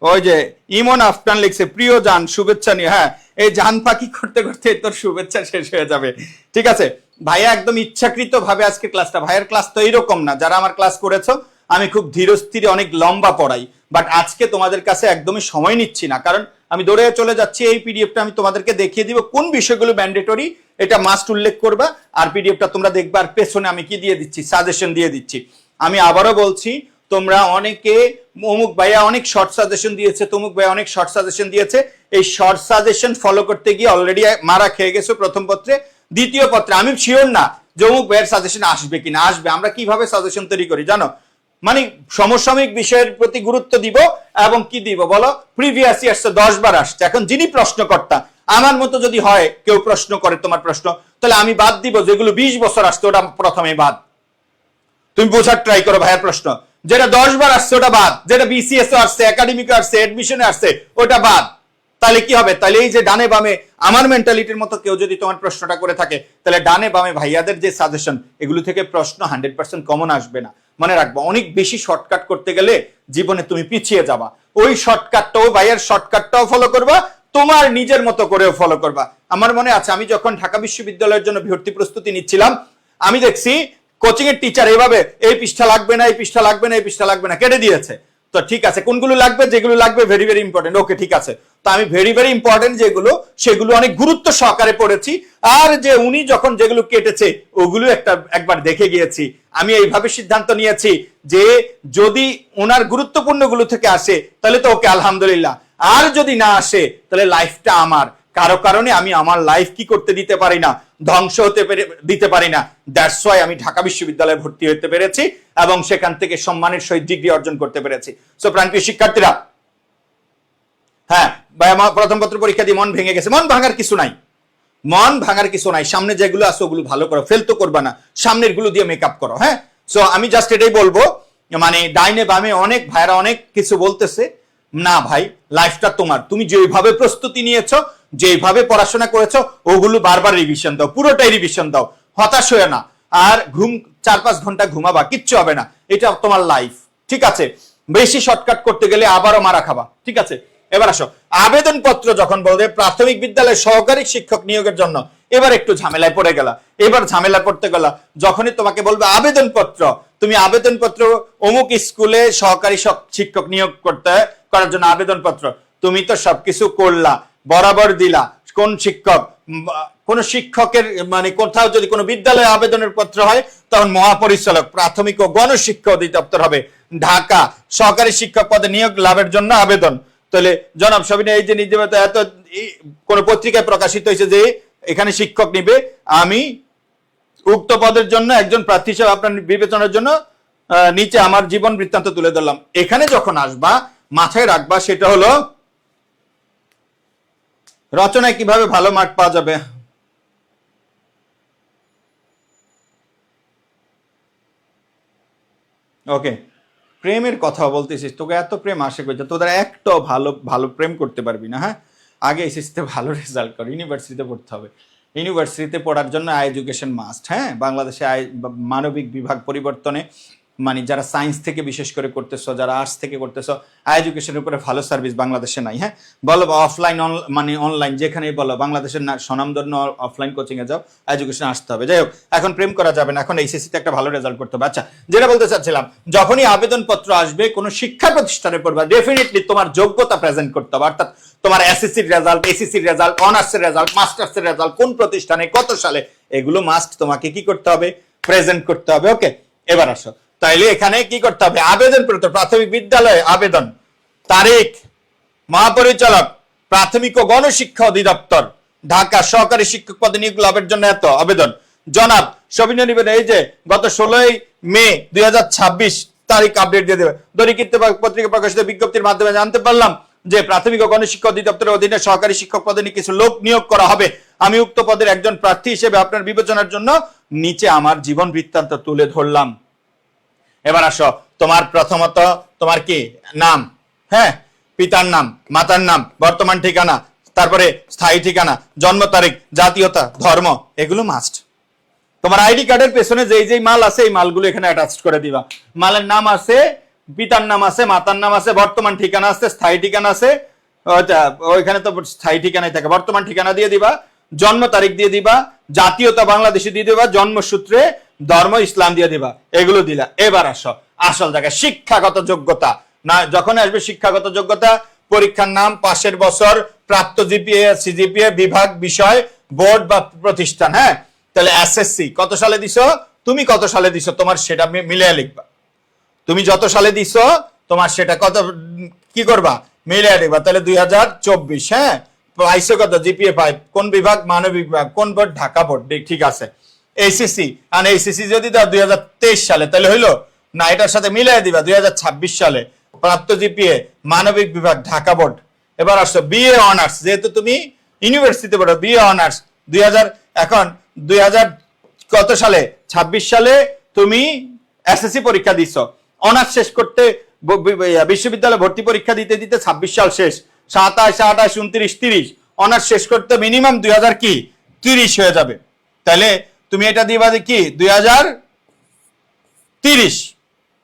ওই যে ইমন আফটান লিখছে প্রিয় জান শুভেচ্ছা নিয়ে। হ্যাঁ, এই জান পাখি করতে করতে তোর শুভেচ্ছা শেষ হয়ে যাবে। ঠিক আছে ভাইয়া, একদম ইচ্ছাকৃত ভাবে আজকে ক্লাসটা, ভাইয়ের ক্লাস তো এইরকম না, যারা আমার ক্লাস করেছো আমি খুব ধীর স্থিরে অনেক লম্বা পড়াই, বাট আজকে তোমাদের কাছে একদমই সময় নিচ্ছি না, কারণ আমি দৌড়ে চলে যাচ্ছি। এই পিডিএফটা আমি তোমাদেরকে দেখিয়ে দিব কোন বিষয়গুলো ম্যান্ডেটরি, এটা মাস্ট উল্লেখ করবা, আর পিডিএফটা তোমরা দেখবা, আর পেছনে আমি কি দিয়ে দিচ্ছি? সাজেশন দিয়ে দিচ্ছি। আমি আবারও বলছি, তোমরা অনেকে অমুক ভাইয়া অনেক শর্ট সাজেশন দিয়েছে, তমুক ভাইয়া অনেক শর্ট সাজেশন দিয়েছে, এই শর্ট সাজেশন ফলো করতে গিয়ে অলরেডি মারা খেয়ে গেছো প্রথম পত্রে। দ্বিতীয় পত্রে আমি শিওর না যে অমুক ভাইয়ের সাজেশন আসবে কিনা। আসবে, আমরা কিভাবে সাজেশন তৈরি করি জানো? মানে সমসাময়িক বিষয়ের প্রতি গুরুত্ব দিব, এবং কি দিব বলো? প্রিভিয়াস ইয়ার্স 10 বার আসছে। এখন যিনি প্রশ্নকর্তা, আমার মতো যদি হয় কেউ প্রশ্ন করে তোমার প্রশ্ন, তাহলে আমি বাদ দিব যেগুলো 20 বছর আসছে, ওটা প্রথমে বাদ। তুমি বোঝার ট্রাই করো ভাইয়ের প্রশ্ন, যেটা 10 বার আসছে ওটা বাদ, যেটা বিসিএস আসছে, একাডেমিক আসছে, এডমিশনে আসছে, ওটা বাদ। তাহলে কি হবে? তাহলে এই যে ডানে বামে আমার মেন্টালিটির মতো কেউ যদি তোমার প্রশ্নটা করে থাকে, তাহলে ডানে বামে ভাইয়াদের যে সাজেশন, এগুলো থেকে প্রশ্ন 100% কমন আসবে না। মনে রাখবো, অনেক বেশি শর্টকাট করতে গেলে জীবনে তুমি পিছিয়ে যাবা। ওই শর্টকাটটাও, ভাইয়ের শর্টকাটটাও ফলো করবা, তোমার নিজের মতো করেও ফলো করবা। আমার মনে আছে আমি যখন ঢাকা বিশ্ববিদ্যালয়ের জন্য ভর্তি প্রস্তুতি নিচ্ছিলাম, আমি দেখছি কোচিং এর টিচার এভাবে এই পৃষ্ঠা লাগবে না, এই পৃষ্ঠা লাগবে না, এই পৃষ্ঠা লাগবে না কেটে দিয়েছে। তো ঠিক আছে, কোনগুলো লাগবে? যেগুলো লাগবে ভেরি ভেরি ইম্পর্টেন্ট। ওকে, ঠিক আছে, তো আমি ভেরি ভেরি ইম্পর্টেন্ট যেগুলো, সেগুলো অনেক গুরুত্ব সহকারে পড়েছি, আর যে উনি যখন যেগুলো কেটেছে ওগুলো একবার দেখে গিয়েছি। আমি এইভাবে সিদ্ধান্ত নিয়েছি যে যদি ওনার গুরুত্বপূর্ণ গুলো থেকে আসে তাহলে তো ওকে আলহামদুলিল্লাহ, আর যদি না আসে তাহলে লাইফটা আমার, কারো কারণে আমি আমার লাইফ কি করতে দিতে পারি না, ধ্বংস দিতে পারি না। দ্যাটস ওয়াই আমি ঢাকা বিশ্ববিদ্যালয়ে ভর্তি হতে পেরেছি এবং সেখান থেকে সম্মানের সহিত ডিগ্রি অর্জন করতে পেরেছি। সো প্রাণপ্রিয় শিক্ষার্থীরা, হ্যাঁ ভাই, আমার প্রথম পত্র পরীক্ষা দিয়ে মন ভেঙে গেছে, মন ভাঙার কিছু নাই। মন ভাঙার কিছু নাই, সামনে যেগুলো আছে ওগুলো ভালো করো, ফেল তো করবা না, সামনের গুলো দিয়ে মেকআপ করো। হ্যাঁ, সো আমি জাস্ট এটাই বলবো, মানে ডাইনে বামে অনেক ভাইরা অনেক কিছু বলতেছে, না ভাই, লাইফটা তোমার, তুমি যেভাবে প্রস্তুতি নিয়েছো, যেভাবে পড়াশোনা করেছো, ওগুলো বারবার রিভিশন দাও, পুরোটাই রিভিশন দাও, হতাশ হয়ে না। আর ঘুম 4-5 ঘন্টা ঘুমাবা, কিচ্ছু হবে না, এটা তোমার লাইফ, ঠিক আছে? বেশি শর্টকাট করতে গেলে আবারও মারা খাবা, ঠিক আছে? এবার আসো, আবেদনপত্র যখন বলবে প্রাথমিক বিদ্যালয়ে সহকারী শিক্ষক নিয়োগের জন্য, এবার একটু ঝামেলায় পড়ে গেলা। এবার ঝামেলা পড়তে গেলা যখনই তোমাকে বলবে আবেদনপত্র, তুমি আবেদনপত্র অমুক স্কুলে সহকারী শিক্ষক নিয়োগ করার জন্য আবেদনপত্র, তুমি তো সবকিছু করলা, বরাবর দিলা, কোন শিক্ষক, কোন শিক্ষকের মানে কোথাও যদি কোনো বিদ্যালয়ে আবেদনের পত্র হয়, তখন মহাপরিচালক প্রাথমিক ও গণশিক্ষা অধিদপ্তর হবে, ঢাকা, সহকারী শিক্ষক পদে নিয়োগ লাভের জন্য আবেদন। তাহলে জনাব সবিনা, এই যে নিজে এত কোন পত্রিকায় প্রকাশিত হয়েছে যে এখানে শিক্ষক নিবে, আমি উক্ত পদের জন্য একজন প্রার্থী হিসেবে আপনার বিবেচনার জন্য নিচে আমার জীবন বৃত্তান্ত তুলে ধরলাম। এখানে যখন আসবা মাথায় রাখবা সেটা হলো রচনায় কিভাবে ভালো মার্ক পাওয়া যাবে। ওকে, প্রেমের কথা বলতেছিস, তোকে এত প্রেম আসে কইতে, তোদের একটা ভালো ভালো প্রেম করতে পারবি না। হ্যাঁ, আগে এসএসসিতে ভালো রেজাল্ট কর, ইউনিভার্সিটিতে পড়তে হবে। ইউনিভার্সিটিতে পড়ার জন্য এডুকেশন মাস্ট। হ্যাঁ, বাংলাদেশে মানবিক বিভাগ পরিবর্তনে মানে যারা সায়েন্স থেকে বিশেষ করে করতেছো, যারা আর্টস থেকে করতেছো, এডুকেশনের উপরে ভালো সার্ভিস বাংলাদেশে নাই। হ্যাঁ, বলো অফলাইন মানে অনলাইন যেখানেই বলো, বাংলাদেশের স্বনামধন্য অফলাইন কোচিং এ যাও, এডুকেশন আসতে হবে। যাই হোক, এখন প্রেম করা যাবে না, এখন এইচএসসিতে একটা ভালো রেজাল্ট করতে হবে। আচ্ছা, যেটা বলতে চাচ্ছিলাম, যখনই আবেদনপত্র আসবে কোনো শিক্ষা প্রতিষ্ঠানে পড়বা, ডেফিনেটলি তোমার যোগ্যতা প্রেজেন্ট করতে হবে, অর্থাৎ তোমার এসএসসির রেজাল্ট, এসএসসির রেজাল্ট, অনার্সের রেজাল্ট, মাস্টার্সের রেজাল্ট, কোন প্রতিষ্ঠানে কত সালে, এগুলো মাস্ট তোমাকে কি করতে হবে, প্রেজেন্ট করতে হবে। ওকে, এবার আসো, তাইলে এখানে কি করতে হবে, আবেদনপত্র প্রাথমিক বিদ্যালয়ে আবেদন, তারিখ, মহাপরিচালক প্রাথমিক ও গণশিক্ষা অধিদপ্তর, ঢাকা, সহকারী শিক্ষক পদে নিয়োগ লাভের জন্য এত আবেদন। জনাব সবিনা নিবেদন, এই যে গত 16 মে 2026 তারিখ আপডেট দিয়ে দেবে। দৈনিক পত্রিকা প্রকাশিত বিজ্ঞপ্তির মাধ্যমে জানতে পারলাম যে প্রাথমিক ও গণশিক্ষা অধিদপ্তরের অধীনে সহকারী শিক্ষক পদে কিছু লোক নিয়োগ করা হবে। আমি উক্ত পদের একজন প্রার্থী হিসেবে আপনার বিবেচনার জন্য নিচে আমার জীবন বৃত্তান্ত তুলে ধরলাম। এবার আসো, তোমার প্রথমত তোমার কি নাম, হ্যাঁ, পিতার নাম, মাতার নাম, বর্তমান ঠিকানা, তারপরে স্থায়ী ঠিকানা, জন্ম তারিখ, জাতীয়তা, ধর্ম, এগুলো মাস্ট। তোমার আইডি কার্ডের পেছনে যেই মাল আছে এই মালগুলো এখানে অ্যাটাচ করে দিবা। মালের নাম আছে, পিতার নাম আছে, মাতার নাম আছে, বর্তমান ঠিকানা আছে, স্থায়ী ঠিকানা আছে, ওইখানে তো স্থায়ী ঠিকানাই থাকে, বর্তমান ঠিকানা দিয়ে দিবা, জন্ম তারিখ দিয়ে দিবা, জাতীয়তা বাংলাদেশি দিয়ে দিবা, জন্মসূত্রে ধর্ম ইসলাম দিয়ে দিবা, এগুলো দিলা। এবার আসো আসল জায়গায়, শিক্ষাগত যোগ্যতা। না, যখন আসবে শিক্ষাগত যোগ্যতা, পরীক্ষার নাম, পাশের বছর, প্রাপ্ত জিপিএ, সিজিপিএ, বিভাগ, বিষয়, বোর্ড বা প্রতিষ্ঠান। হ্যাঁ, তাহলে এসএসসি কত সালে দিছো, তুমি কত সালে দিছো, তোমার সেটা মিলিয়ে লিখবা। তুমি যত সালে দিছো তোমার সেটা কত কি করবা, মিলিয়ে লিখবা। তাহলে 2024, হ্যাঁ, পাইছো কত, জিপিএ 5, কোন বিভাগ, মানবিক বিভাগ, কোন বোর্ড, ঢাকা বোর্ড, ঠিক আছে। এইচএসসি, আর এইচএসসি যদি দাও 2023 সালে, তাহলে হইলো না, এটার সাথে মিলিয়ে দিবা 2026 সালে, প্রাপ্ত জিপিএ, মানবিক বিভাগ, ঢাকা বোর্ড। এবার আসছো বিএ অনার্স, যেহেতু তুমি ইউনিভার্সিটিতে পড়ো, বিএ অনার্স 2000, এখন 2000 কত সালে, 26 সালে তুমি এসএসসি পরীক্ষা দিছো, অনার্স শেষ করতে বিশ্ববিদ্যালয়ে ভর্তি পরীক্ষা দিতে দিতে 26 সাল শেষ, 27, 28, 29, 30, অনার্স শেষ করতে মিনিমাম 2030 হয়ে যাবে। তাহলে তুমি এটা দিবা কি 2030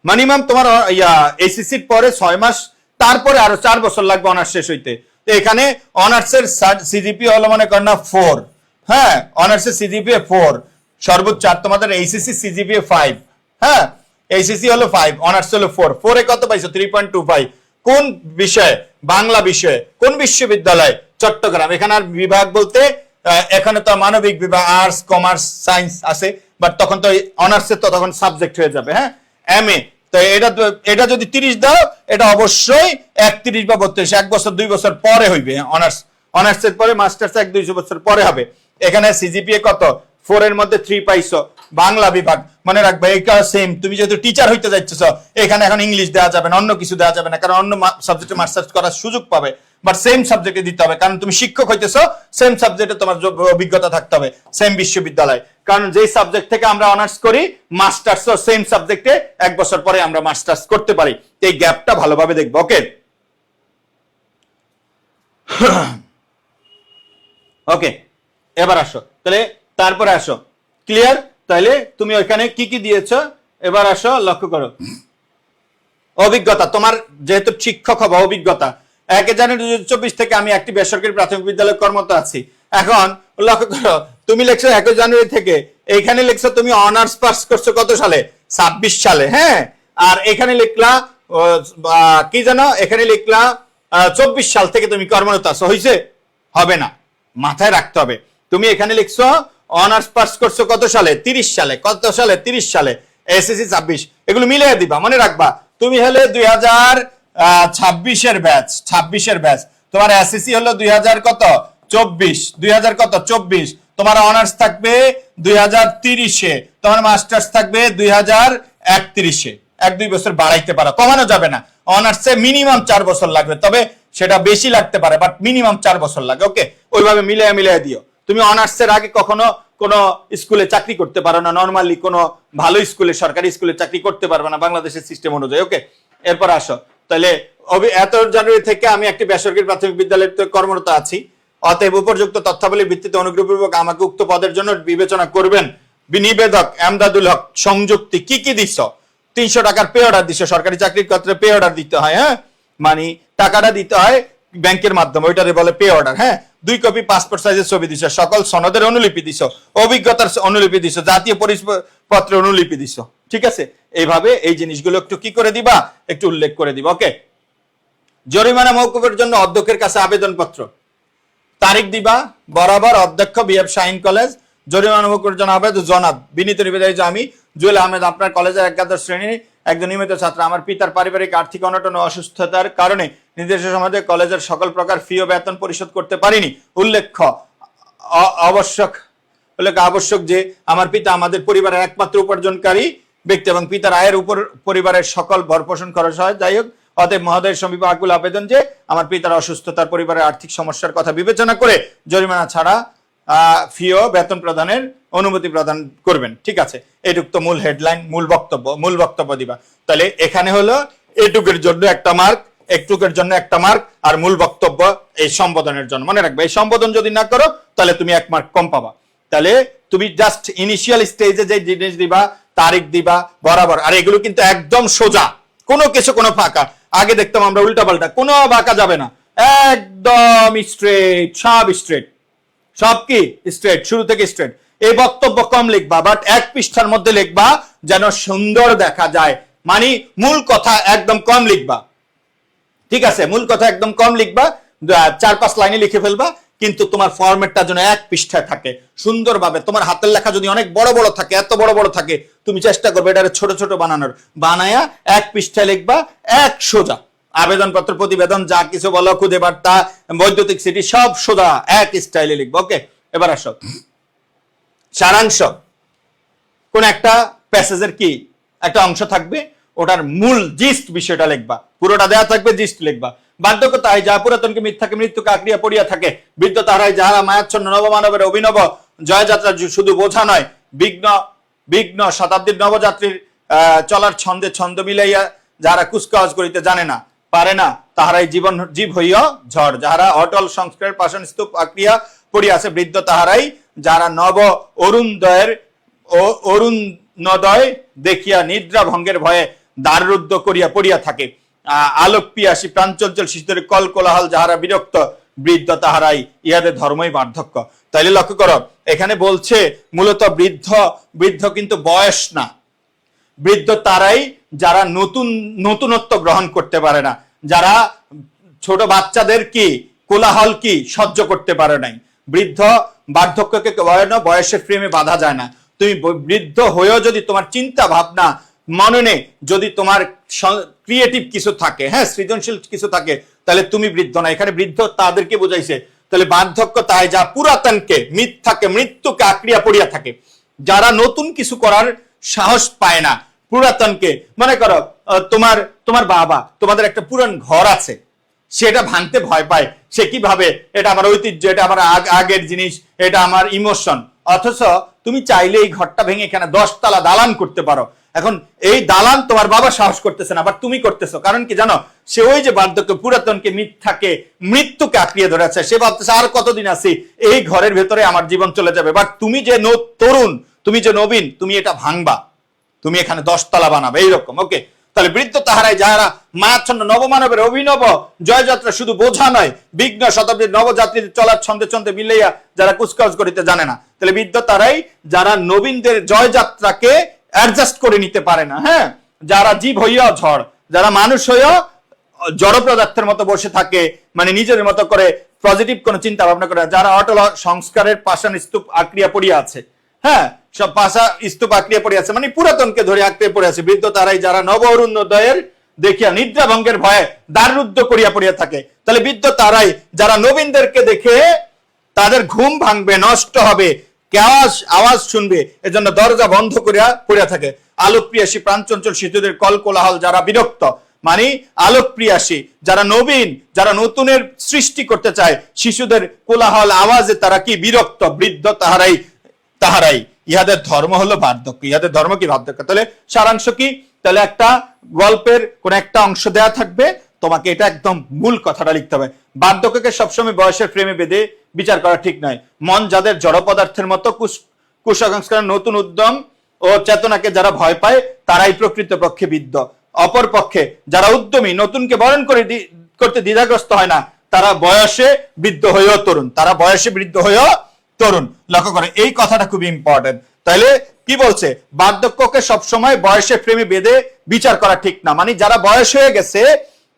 মিনিমাম, তোমার এইচএসসির পরে 6 মাস, তারপরে আরো 4 বছর লাগবে অনার্স শেষ হইতে। তো এখানে অনার্সের সিজিপিএ হলো মনে কর না 4, হ্যাঁ, অনার্সের সিজিপিএ 4 সর্বোচ্চ, আর তোমাদের এইচএসসি সিজিপিএ 5, হ্যাঁ, এইচএসসি হলো 5, অনার্স হলো 4, 4 এ কত পাইছো, 3.25। কোন বিষয়ে, বাংলা বিষয়ে, কোন বিশ্ববিদ্যালয়, চট্টগ্রাম। এখানে আর বিভাগ বলতে এখানে তো মানবিক বিভাগ, আর্টস, কমার্স, সায়েন্স আছে, বাট তখন তো অনার্সের তো তখন সাবজেক্ট হয়ে যাবে। হ্যাঁ, এমএ, তো এটা যদি 30 দাও, এটা অবশ্যই 31 বা 32, 1 বছর 2 বছর পরে হইবে। অনার্সের পরে মাস্টার্স 1-2 বছর পরে হবে। এখানে সিজিপিএ কত, 4 এর মধ্যে 3 পাইছো। বাংলা বিভাগ মনে রাখবে, এটা সেম, তুমি যেহেতু টিচার হইতে যাচ্ছ, এখানে এখন ইংলিশ দেওয়া যাবে না, অন্য কিছু দেওয়া যাবে না, কারণ অন্য সাবজেক্টে মাস্টার্স করার সুযোগ পাবে। বাট সেম সাবজেক্টে দিতে হবে, কারণ তুমি শিক্ষক হইতেছো, সেম সাবজেক্টে তোমার অভিজ্ঞতা থাকতে হবে, সেম বিশ্ববিদ্যালয়। কারণ যেই সাবজেক্ট থেকে আমরা অনার্স করি, মাস্টার্স সেম সাবজেক্টে 1 বছর পরে আমরা মাস্টার্স করতে পারি। এই গ্যাপটা ভালোভাবে দেখবো। ওকে, ওকে, এবার আসো, তাহলে তারপরে আসো, ক্লিয়ার? তাহলে তুমি ওইখানে কি কি দিয়েছো, এবার আসো লক্ষ্য করো। অভিজ্ঞতা, তোমার যেহেতু শিক্ষক হবে, অভিজ্ঞতা 1 জানুয়ারি 2024 থেকে আমি একটি বেসরকারি প্রাথমিক বিদ্যালয়ে কর্মরত আছি। এখন লক্ষ্য করো, তুমি লিখছো 1 জানুয়ারি থেকে, এইখানে লিখছো তুমি অনার্স পাস করছো কত সালে, 26 সালে, হ্যাঁ। আর এখানে লিখলা কি জানো, এখানে লিখলা 24 সাল থেকে তুমি কর্মরত আছো, হইছে? হবে না, মাথায় রাখতে হবে। তুমি এখানে লিখছো অনার্স পাস করছো কত সালে, 30 সালে, কত সালে, 30 সালে, এসএসসি 26, এগুলো মিলিয়ে দিবা, মনে রাখবা। তুমি হলে 2026 ব্যাচ, 26 ব্যাচ, তোমার এসএসসি হলো 2000 কত, 24, 2000 কত, 24, তোমার অনার্স থাকবে 2030-এ, তোমার মাস্টার্স থাকবে 2031-এ। 1-2 বছর বাড়াইতে পারো, কমানো যাবে না। অনার্সে মিনিমাম 4 বছর লাগবে, তবে সেটা বেশি লাগতে পারে, বাট মিনিমাম 4 বছর লাগে। ওকে, ওইভাবে মিলিয়ে দিও। তুমি অনার্সের আগে কখনো কোনো স্কুলে চাকরি করতে পারো না, নর্মালি কোনো ভালো স্কুলে, সরকারি স্কুলে চাকরি করতে পারবে না বাংলাদেশের সিস্টেম অনুযায়ী। ওকে, এরপর আসো, তাহলে 1 জানুয়ারি থেকে আমি একটি বেসরকারি প্রাথমিক বিদ্যালয়ে কর্মরত আছি, অতএব উপযুক্ত তথ্যাবলীর ভিত্তিতে অনুগ্রহপূর্বক আমাকে উক্ত পদের জন্য বিবেচনা করবেন। নিবেদক এমদাদুল হক, সংযুক্তি কি কি দিছ, 300 টাকার পে অর্ডার দিছ, সরকারি চাকরির ক্ষেত্রে পে অর্ডার দিতে হয়, হ্যাঁ, মানে টাকাটা দিতে হয় ব্যাংকের মাধ্যমে, ওইটারে বলে পে অর্ডার, হ্যাঁ। 2 কপি পাসপোর্ট সাইজের ছবি দিছ, সকল সনদের অনুলিপি দিছ, অভিজ্ঞতার অনুলিপি দিছ, জাতীয় পরিচয়পত্রের অনুলিপি দিছ, ঠিক আছে? এইভাবে এই জিনিসগুলো একটু কি করে দিবা, একটু উল্লেখ করে দিবা। ওকে, জরিমানা মওকুফের জন্য অধ্যক্ষের কাছে আবেদনপত্র, তারিখ দিবা বরাবর, অধ্যক্ষ বিএফ শাহিন কলেজ, জরিমানা মওকুফের জন্য আবেদন, জনাব বিনীত নিবেদন যে আমি জুয়েল আহমেদ, আপনার কলেজের 11 শ্রেণীর একজন নিয়মিত ছাত্র। আমার পিতার পারিবারিক আর্থিক অনটন ও অসুস্থতার কারণে নির্দিষ্ট সময়ে কলেজের সকল প্রকার ফি ও বেতন পরিশোধ করতে পারিনি। উল্লেখ্য আবশ্যক যে আমার পিতা আমাদের পরিবারের একমাত্র উপার্জনকারী ব্যক্তি এবং পিতার আয়ের উপর পরিবারের সকল ভরণপোষণ খরচ হয়। যাই হোক, অতএব মহোদয়ের সমীপ আকুল আবেদন যে আমার পিতার অসুস্থতার পরিবারের আর্থিক সমস্যার কথা বিবেচনা করে জরিমানা ছাড়া ফি ও বেতন প্রদানের অনুমতি প্রদান করবেন। ঠিক আছে, এটুক তো মূল হেডলাইন, মূল বক্তব্য দিবা। তাহলে এখানে হলো এটুকের জন্য একটা মার্ক, একটুকের জন্য একটা মার্ক, আর মূল বক্তব্য এই সম্বোধনের জন্য। মনে রাখবে, এই সম্বোধন যদি না করো তাহলে তুমি 1 মার্ক কম পাবা। তাহলে তুমি জাস্ট ইনিশিয়াল স্টেজে যে জিনিস দিবা, তারিখ দিবা বরাবর, আর এগুলো কিন্তু একদম সোজা, কোনো কিছু কোনো ফাঁকা। আগে দেখতাম আমরা উল্টা পাল্টা, কোনো বাঁকা যাবে না, একদম স্ট্রেট, সব কি স্ট্রেট, শুরু থেকে স্ট্রেট। এই বক্তব্য কম লিখবা, বাট 1 পৃষ্ঠার মধ্যে লিখবা যেন সুন্দর দেখা যায়, মানে মূল কথা একদম কম লিখবা, ঠিক আছে? মূল কথা একদম কম লিখবা, 4-5 লাইনে লিখে ফেলবা, কিন্তু তোমার ফরম্যাটটা যেন 1 পৃষ্ঠায় থাকে সুন্দরভাবে। তোমার হাতের লেখা যদি অনেক বড় বড় থাকে, এত বড় বড় থাকে, তুমি চেষ্টা করবে এটা ছোট ছোট বানানোর, বানায়া 1 পৃষ্ঠায় লিখবা, 1 সোজা। আবেদনপত্র, প্রতিবেদন, যা কিছু বলো, খুদে বার্তা, বৈদ্যুতিক সিটি, সব সোজা 1 স্টাইলে লিখবো। ওকে, এবার আসো সারাংশ। কোন একটা প্যাসেজের কি একটা অংশ থাকবে, ওটার মূল জিস্ট বিষয়টা লিখবা, পুরোটা দেয়া থাকবে, জিস্ট লিখবা। বার্ধক্যতায় যা পুরাতনকে মিথ্যাকে মৃত্যুকে আঁকড়িয়া পড়িয়া থাকে, বৃদ্ধ তাহারাই যাহারা মায়াচ্ছন্ন নবমানবের অভিনব জয়যাত্রা শুধু বোঝা নয়, বিঘ্ন শতাব্দীর নবযাত্রীর চলার ছন্দে ছন্দ মিলাইয়া যাহারা কুচকাওয়াজ করিতে জানে না, পারে না, তাহারাই জীব হইয়া ঝড়, যাহারা অটল সংস্কারের পাষাণ স্তূপ আঁকড়িয়া পড়িয়া আছে, বৃদ্ধ তাহারাই যাহারা নব অরুণোদয় দেখিয়া নিদ্রা ভঙ্গের ভয়ে দ্বাররুদ্ধ করিয়া পড়িয়া থাকে, আলোক পিয়াসী প্রাঞ্চঞ্চল শিশুদের কল কোলাহল যাহারা বিরক্ত, বৃদ্ধ তাহারাই ইহাদের ধর্মই বার্ধক্য। তাইলে লক্ষ্য করো, এখানে বলছে মূলত বৃদ্ধ কিন্তু বয়স না, বৃদ্ধ তারাই যারা নতুনত্ব গ্রহণ করতে পারে না, যারা ছোট বাচ্চাদের কি কোলাহল কি সহ্য করতে পারে নাই। বৃদ্ধ বার্ধক্যকে বয়সের ফ্রেমে বাঁধা যায় না। তুমি বৃদ্ধ হয়েও যদি তোমার চিন্তা ভাবনা মননে যদি তোমার ক্রিয়েটিভ কিছু থাকে, হ্যাঁ, সৃজনশীল কিছু থাকে, তাহলে তুমি বৃদ্ধ না। এখানে বৃদ্ধ তাদেরকে বোঝাইছে। তাহলে বার্ধক্য তাই যা পুরাতনকে মিথ্যাকে মৃত্যুকে আঁকড়িয়া পড়িয়া থাকে, যারা নতুন কিছু করার সাহস পায় না, পুরাতনকে। মনে করো তোমার বাবা, তোমাদের একটা পুরান ঘর আছে, সেটা ভাঙতে ভয় পায়। সে কিভাবে, এটা আমার ঐতিহ্য, এটা আমার আগের জিনিস, এটা আমার ইমোশন। অথচ তুমি চাইলে এই ঘরটা ভেঙে এখানে 10 তলা দালান করতে পারো। এখন এই দালান তোমার বাবা সাহস করতেছে না, বাট তুমি করতেছো। কারণ কি জানো, সে ওই যে বার্ধক্য, পুরাতনকে, মিথ্যাকে, মৃত্যুকে আঁকড়িয়ে ধরেছে। সে ভাবতেছে আর কতদিন আছি, এই ঘরের ভেতরে আমার জীবন চলে যাবে। বাট তুমি যে তরুণ, তুমি যে নবীন, তুমি এটা ভাঙবা, তুমি এখানে 10 তলা বানাবে, এইরকম। ওকে, তাহলে বৃদ্ধ তাহারাই যারা মায়াচ্ছন্ন নবমানবের অভিনব জয়যাত্রা শুধু বোঝা নয়, বিঘ্ন শতাব্দীর নবযাত্রীদের চলার ছন্দে ছন্দে মিলাইয়া যারা কুচকাওয়াজ করিতে জানে না। তাহলে বৃদ্ধ তারাই যারা নবীনদের জয়যাত্রাকে অ্যাডজাস্ট করে নিতে পারে না। হ্যাঁ, যারা জীব হইয়া ঝড়, যারা মানুষ হইয়া জড় পদার্থের মতো বসে থাকে, মানে নিজের মতো করে পজিটিভ কোনো চিন্তা ভাবনা করে, যারা অটল সংস্কারের পাষাণ স্তূপ আঁকড়িয়া পড়িয়া আছে। হ্যাঁ, সব পাশা স্তূপ আঁকড়িয়া পড়ে আছে, মানে পুরাতনকে ধরে আঁকড়ে পড়ে আছে। বৃদ্ধ তারাই যারা নব অরুণোদয়ের দেখিয়া নিদ্রা ভঙ্গের ভয়ে দ্বাররুদ্ধ করিয়া পড়িয়া থাকে। তাহলে বৃদ্ধ তারাই যারা নবীনদেরকে দেখে তাদের ঘুম ভাঙবে, নষ্ট হবে, আওয়াজ শুনবে, এজন্য দরজা বন্ধ করিয়া পড়িয়া থাকে। আলোক প্রিয়াসী প্রাণচঞ্চল শিশুদের কল কোলাহল যারা বিরক্ত, মানে আলোক প্রিয়াসী যারা নবীন, যারা নতুনের সৃষ্টি করতে চায়, শিশুদের কোলাহল আওয়াজে তারা কি বিরক্ত, বৃদ্ধ তাহারাই ইহাদের ধর্ম হলো বার্ধক্য। ইহাদের ধর্ম কি? বার্ধক্য। তাহলে সারাংশ কি? তাহলে একটা গল্পের কোন একটা অংশ দেয়া থাকবে, তোমাকে এটা একদম মূল কথাটা লিখতে হবে। বার্ধক্যকে সবসময় বয়সের ফ্রেমে বেঁধে বিচার করা ঠিক নয়। মন যাদের জড় পদার্থের মতো কুসংস্কার, নতুন উদ্যম ও চেতনাকে যারা ভয় পায়, তারাই প্রকৃতপক্ষে বৃদ্ধ। অপর পক্ষে যারা উদ্যমী, নতুনকে বরণ করতে দ্বিধাগ্রস্ত হয় না, তারা বয়সে বৃদ্ধ হয়েও তরুণ। তারা বয়সে বৃদ্ধ হয়েও তরুণ। লক্ষ্য করে এই কথাটা খুব ইম্পর্টেন্ট। তাহলে কি বলছে? বার্ধক্যকে সবসময় বয়সের ফ্রেমে বেঁধে বিচার করা ঠিক না, মানে যারা বয়স হয়ে গেছে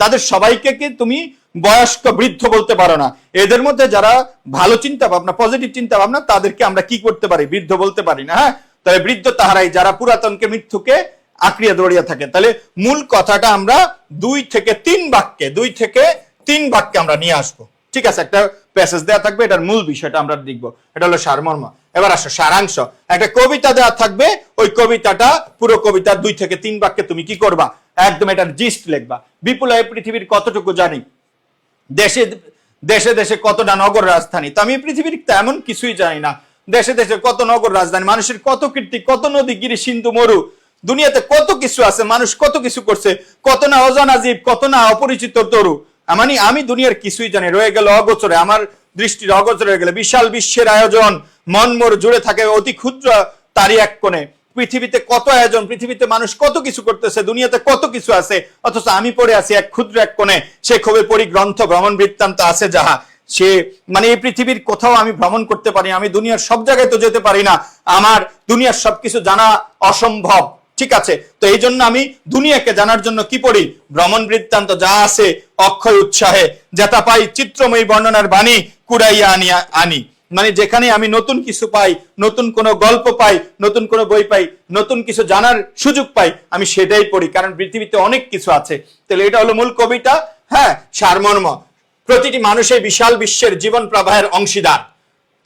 তাদের সবাইকে কি তুমি বয়স্ক বৃদ্ধ বলতে পারো না। এদের মধ্যে যারা ভালো চিন্তা ভাবনা, পজিটিভ চিন্তা ভাবনা, তাদেরকে আমরা কি করতে পারি? বৃদ্ধ বলতে পারি না। হ্যাঁ, তাহলে বৃদ্ধ তাহারাই যারা পুরাতনকে, মৃত্যুকে আঁকড়িয়ে দৌড়িয়ে থাকে। তাহলে মূল কথাটা আমরা 2 থেকে 3 বাক্যে আমরা নিয়ে আসবো। ঠিক আছে, একটা প্যাসেজ দেওয়া থাকবে, এটার মূল বিষয়টা আমরা দেখবো, এটা হলো সারমর্ম। এবার আসো সারাংশ। একটা কবিতা দেওয়া থাকবে, ওই কবিতাটা পুরো কবিতা 2 থেকে 3 বাক্যে তুমি কি করবা? একদম এটার জিস্ট লিখবা। বিপুল পৃথিবীর কতটুকু জানি, দেশে দেশে কতটা নগর রাজধানী। তো আমি পৃথিবীর তেমন কিছুই জানি না। দেশে দেশে কত নগর রাজধানী, মানুষের কত কীর্তি, কত নদী, গিরি, সিন্ধু, মরু, দুনিয়াতে কত কিছু আছে, মানুষ কত কিছু করছে, কত না অজানা জীব, কত না অপরিচিত তরু। মানে আমি দুনিয়ার কিছুই জানি, রয়ে গেল অগোচরে, আমার দৃষ্টির অগোচরে রয়ে গেল বিশাল বিশ্বের আয়োজন, মনমোর জুড়ে থাকে অতি ক্ষুদ্র তারই এক কোণে। পৃথিবীতে কত আয়োজন, পৃথিবীতে মানুষ কত কিছু করতেছে, দুনিয়াতে কত কিছু আছে, অথচ আমি পড়ে আছি এক ক্ষুদ্র এক কোণে। সে খুবই পরিগ্রন্থ ভ্রমণ বৃত্তান্ত আছে যাহা, সে মানে এই পৃথিবীর কোথাও আমি ভ্রমণ করতে পারি, আমি দুনিয়ার সব জায়গায় তো যেতে পারি না, আমার দুনিয়ার সবকিছু জানা অসম্ভব। ঠিক আছে, তো এই জন্য আমি দুনিয়াকে জানার জন্য কি পড়ি? ভ্রমণ বৃত্তান্ত যা আছে অক্ষয় উৎসাহে, যেটা পাই চিত্রময়ী বর্ণনার বাণী কুড়াইয়া আনি। মানে যেখানে আমি নতুন কিছু পাই, নতুন কোনো গল্প পাই, নতুন কোনো বই পাই, নতুন কিছু জানার সুযোগ পাই, আমি সেটাই পড়ি, কারণ পৃথিবীতে অনেক কিছু আছে। তাহলে এটা হলো মূল কবিতা। হ্যাঁ, সারমর্ম। প্রতিটি মানুষই বিশাল বিশ্বের জীবন প্রবাহের অংশীদার,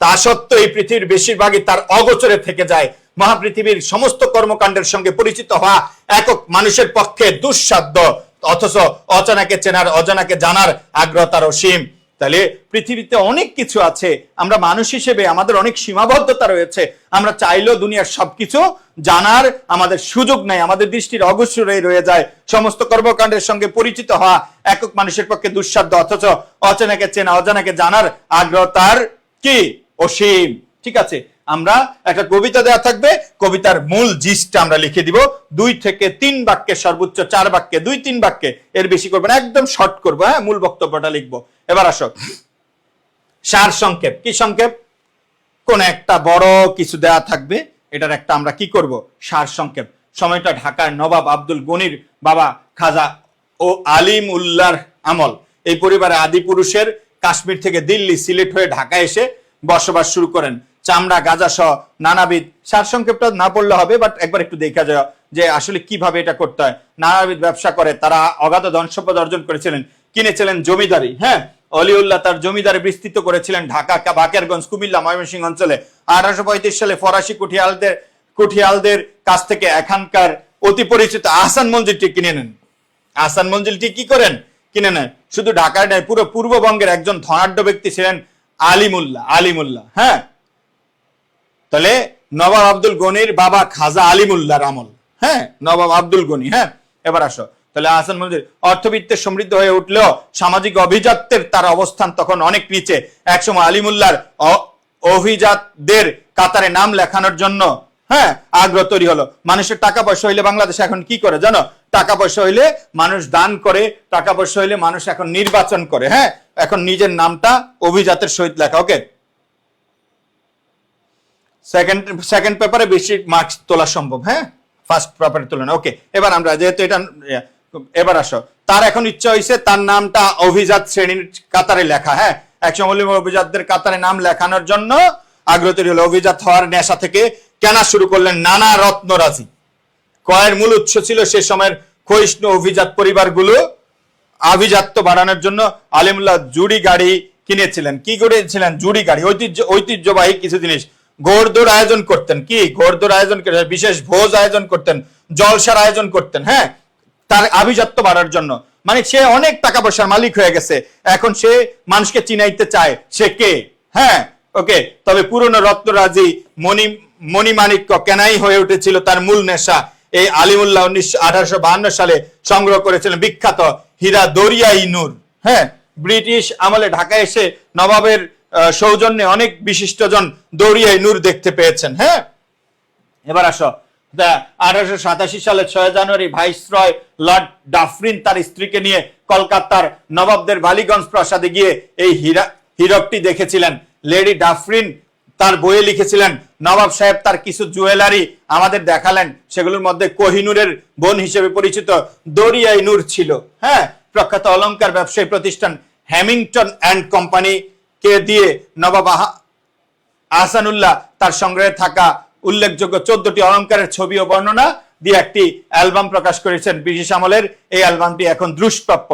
তা সত্ত্বেও এই পৃথিবীর বেশিরভাগই তার অগোচরে থেকে যায়। মহাপৃথিবীর সমস্ত কর্মকাণ্ডের সঙ্গে পরিচিত হওয়া একক মানুষের পক্ষে দুঃসাধ্য, অথচ অজানাকে চেনার, অজানাকে জানার আগ্রহ তার অসীম। তাহলে পৃথিবীতে অনেক কিছু আছে, আমরা মানুষ হিসেবে আমাদের অনেক সীমাবদ্ধতা রয়েছে, আমরা চাইলেও দুনিয়ার সবকিছু জানার আমাদের সুযোগ নাই, আমাদের দৃষ্টির অগোচরে রয়ে যায়। সমস্ত কর্মকাণ্ডের সঙ্গে পরিচিত হওয়া একক মানুষের পক্ষে দুঃসাধ্য, অথচ অচেনাকে চেনা, অজানাকে জানার আগ্রহ তার কি অসীম। ঠিক আছে, আমরা একটা কবিতা দেওয়া থাকবে, কবিতার মূল জিস্টটা আমরা লিখে দিব 2 থেকে 3 বাক্যে, সর্বোচ্চ 4 বাক্যে, 2-3 বাক্যে, এর বেশি করবো না, একদম শর্ট করবো। হ্যাঁ, মূল বক্তব্যটা লিখবো। এবার আসো সার সংক্ষেপ। কি সংক্ষেপ? কোন একটা বড় কিছু দেওয়া থাকবে, এটার একটা আমরা কি করব? সার সংক্ষেপ। সময়টা ঢাকার নবাব আব্দুল গনির বাবা খাজা ও আলিম উল্লাহর আমল। এই পরিবারে আদি পুরুষের কাশ্মীর থেকে দিল্লি, সিলেট হয়ে ঢাকা এসে বসবাস শুরু করেন। চামড়া, গাঁজা সহ নানাবিধ, সার সংক্ষেপটা না পড়লে হবে, বাট একবার একটু দেখা যায় যে আসলে কিভাবে এটা করতে হয়। নানাবিধ ব্যবসা করে তারা, অগাধ ধন সম্পদ অর্জন করেছিলেন, কিনেছিলেন জমিদারি। হ্যাঁ, অলিউল্লাহ তার জমিদারি বিস্তৃত করেছিলেন ঢাকা, বাকেরগঞ্জ, কুমিল্লা, ময়মনসিংহ অঞ্চলে। 1835 সালে ফরাসি কুঠিয়ালদের কাছ থেকে এখানকার অতি পরিচিত আহসান মঞ্জিলটি কিনে নেন। আহসান মঞ্জিলটি কি করেন? কিনে নেয়। শুধু ঢাকায় নয়, পুরো পূর্ববঙ্গের একজন ধনাঢ্য ব্যক্তি ছিলেন আলিমুল্লাহ। হ্যাঁ, তাহলে নবাব আব্দুল গনির বাবা খাজা আলিমুল্লাহর আমল। হ্যাঁ, নবাব আব্দুল গনি। হ্যাঁ, এবার আসো, তাহলে আহসান মঞ্জুর অর্থবিত্তে সমৃদ্ধ হয়ে উঠলেও সামাজিক অভিজাত্যের তার অবস্থান তখন অনেক নিচে। একসময় আলিমুল্লাহর অভিজাতদের কাতারে নাম লেখানোর জন্য হ্যাঁ আগ্রহ তৈরি হলো। মানুষের টাকা পয়সা হইলে বাংলাদেশে এখন কি করে জানো? টাকা পয়সা হইলে মানুষ দান করে, টাকা পয়সা হইলে মানুষ এখন নির্বাচন করে। হ্যাঁ, এখন নিজের নামটা অভিজাতের সহিত লেখা। ওকে, সেকেন্ড পেপারে বেশি মার্কস তোলা সম্ভব। হ্যাঁ, ফার্স্ট পেপারে তুলনা। ওকে, এবার আমরা যেহেতু এটা, এবার আসো, তার এখন ইচ্ছা হয়েছে তার নামটা অভিজাত শ্রেণীর কাতারে লেখা। হ্যাঁ, একসময় অভিজাতদের কাতারে নাম লেখানোর জন্য আগ্রহ তৈরি হলো। অভিজাত হওয়ার নেশা থেকে কেনা শুরু করলেন নানা রত্নরাজি। ক্রয়ের মূল উৎস ছিল সে সময়ের ক্ষয়িষ্ণু অভিজাত পরিবারগুলো আভিজাত্য বাড়ানোর জন্য আলিমুল্লাহ জুড়ি গাড়ি কিনেছিলেন। কি করেছিলেন? জুড়ি গাড়ি, ঐতিহ্যবাহী কিছু জিনিস। ঘোড়দৌড় আয়োজন করতেন। কি ঘোড়দৌড় আয়োজন করতেন? বিশেষ ভোজ আয়োজন করতেন, জলসার আয়োজন করতেন। হ্যাঁ, তার আভিজাত্য বাড়ার জন্য। মানে সে অনেক টাকা পয়সার মালিক হয়ে গেছে, এখন সে মানুষকে চিনাইতে চায় সে কে। হ্যাঁ, ওকে, তবে পুরনো রত্নরাজি মণিমাণিক্য কেনাই হয়ে উঠেছিল তার মূল নেশা। এই আলিমুল্লাহ 1852 সালে সংগ্রহ করেছিলেন বিখ্যাত হীরা দরিয়াই নূর। হ্যাঁ, ব্রিটিশ আমলে ঢাকায় এসে নবাবের সৌজন্যে অনেক বিশিষ্টজন দরিয়াই নূর দেখতে পেয়েছেন। হ্যাঁ, এবার আসো, 1887 সালের 6 জানুয়ারি ভাইসরয় লর্ড ডাফরিন তার স্ত্রীকে নিয়ে কলকাতার নবাবদের বালিগঞ্জ প্রাসাদে গিয়ে এই হীরকটি দেখেছিলেন। লেডি ডাফরিন তার বইয়ে লিখেছিলেন, নবাব সাহেব তার কিছু জুয়েলারি আমাদের দেখালেন, সেগুলোর মধ্যে কোহিনুরের বোন হিসেবে পরিচিত দরিয়াই নূর ছিল। হ্যাঁ, প্রখ্যাত অলংকার ব্যবসায়ী প্রতিষ্ঠান হ্যামিংটন অ্যান্ড কোম্পানি কে দিয়ে নবাব আহসানুল্লাহ তার সংগ্রহে থাকা উল্লেখযোগ্য 14টি অলংকারের ছবি ও বর্ণনা দিয়ে একটি অ্যালবাম প্রকাশ করেছেন। ব্রিটিশ আমলের এই অ্যালবামটি এখন দুষ্প্রাপ্য।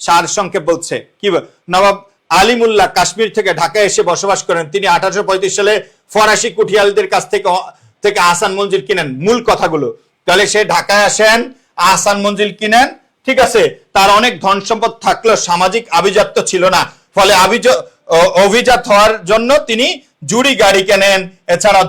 সারসংক্ষেপ বলছে কি, নবাব আলিমুল্লাহ কাশ্মীর থেকে ঢাকায় এসে বসবাস করেন। তিনি 1835 সালে ফরাসি কুঠিয়ালদের কাছ থেকে আহসান মঞ্জিল কিনেন। মূল কথাগুলো, তাহলে সে ঢাকায় আসেন, আহসান মঞ্জিল কিনেন। ঠিক আছে, তার অনেক ধন সম্পদ থাকলেও সামাজিক আভিজাত্য ছিল না, ফলে অভিজাত হওয়ার জন্য তিনি জুড়ি গাড়ি কেনেন। এছাড়া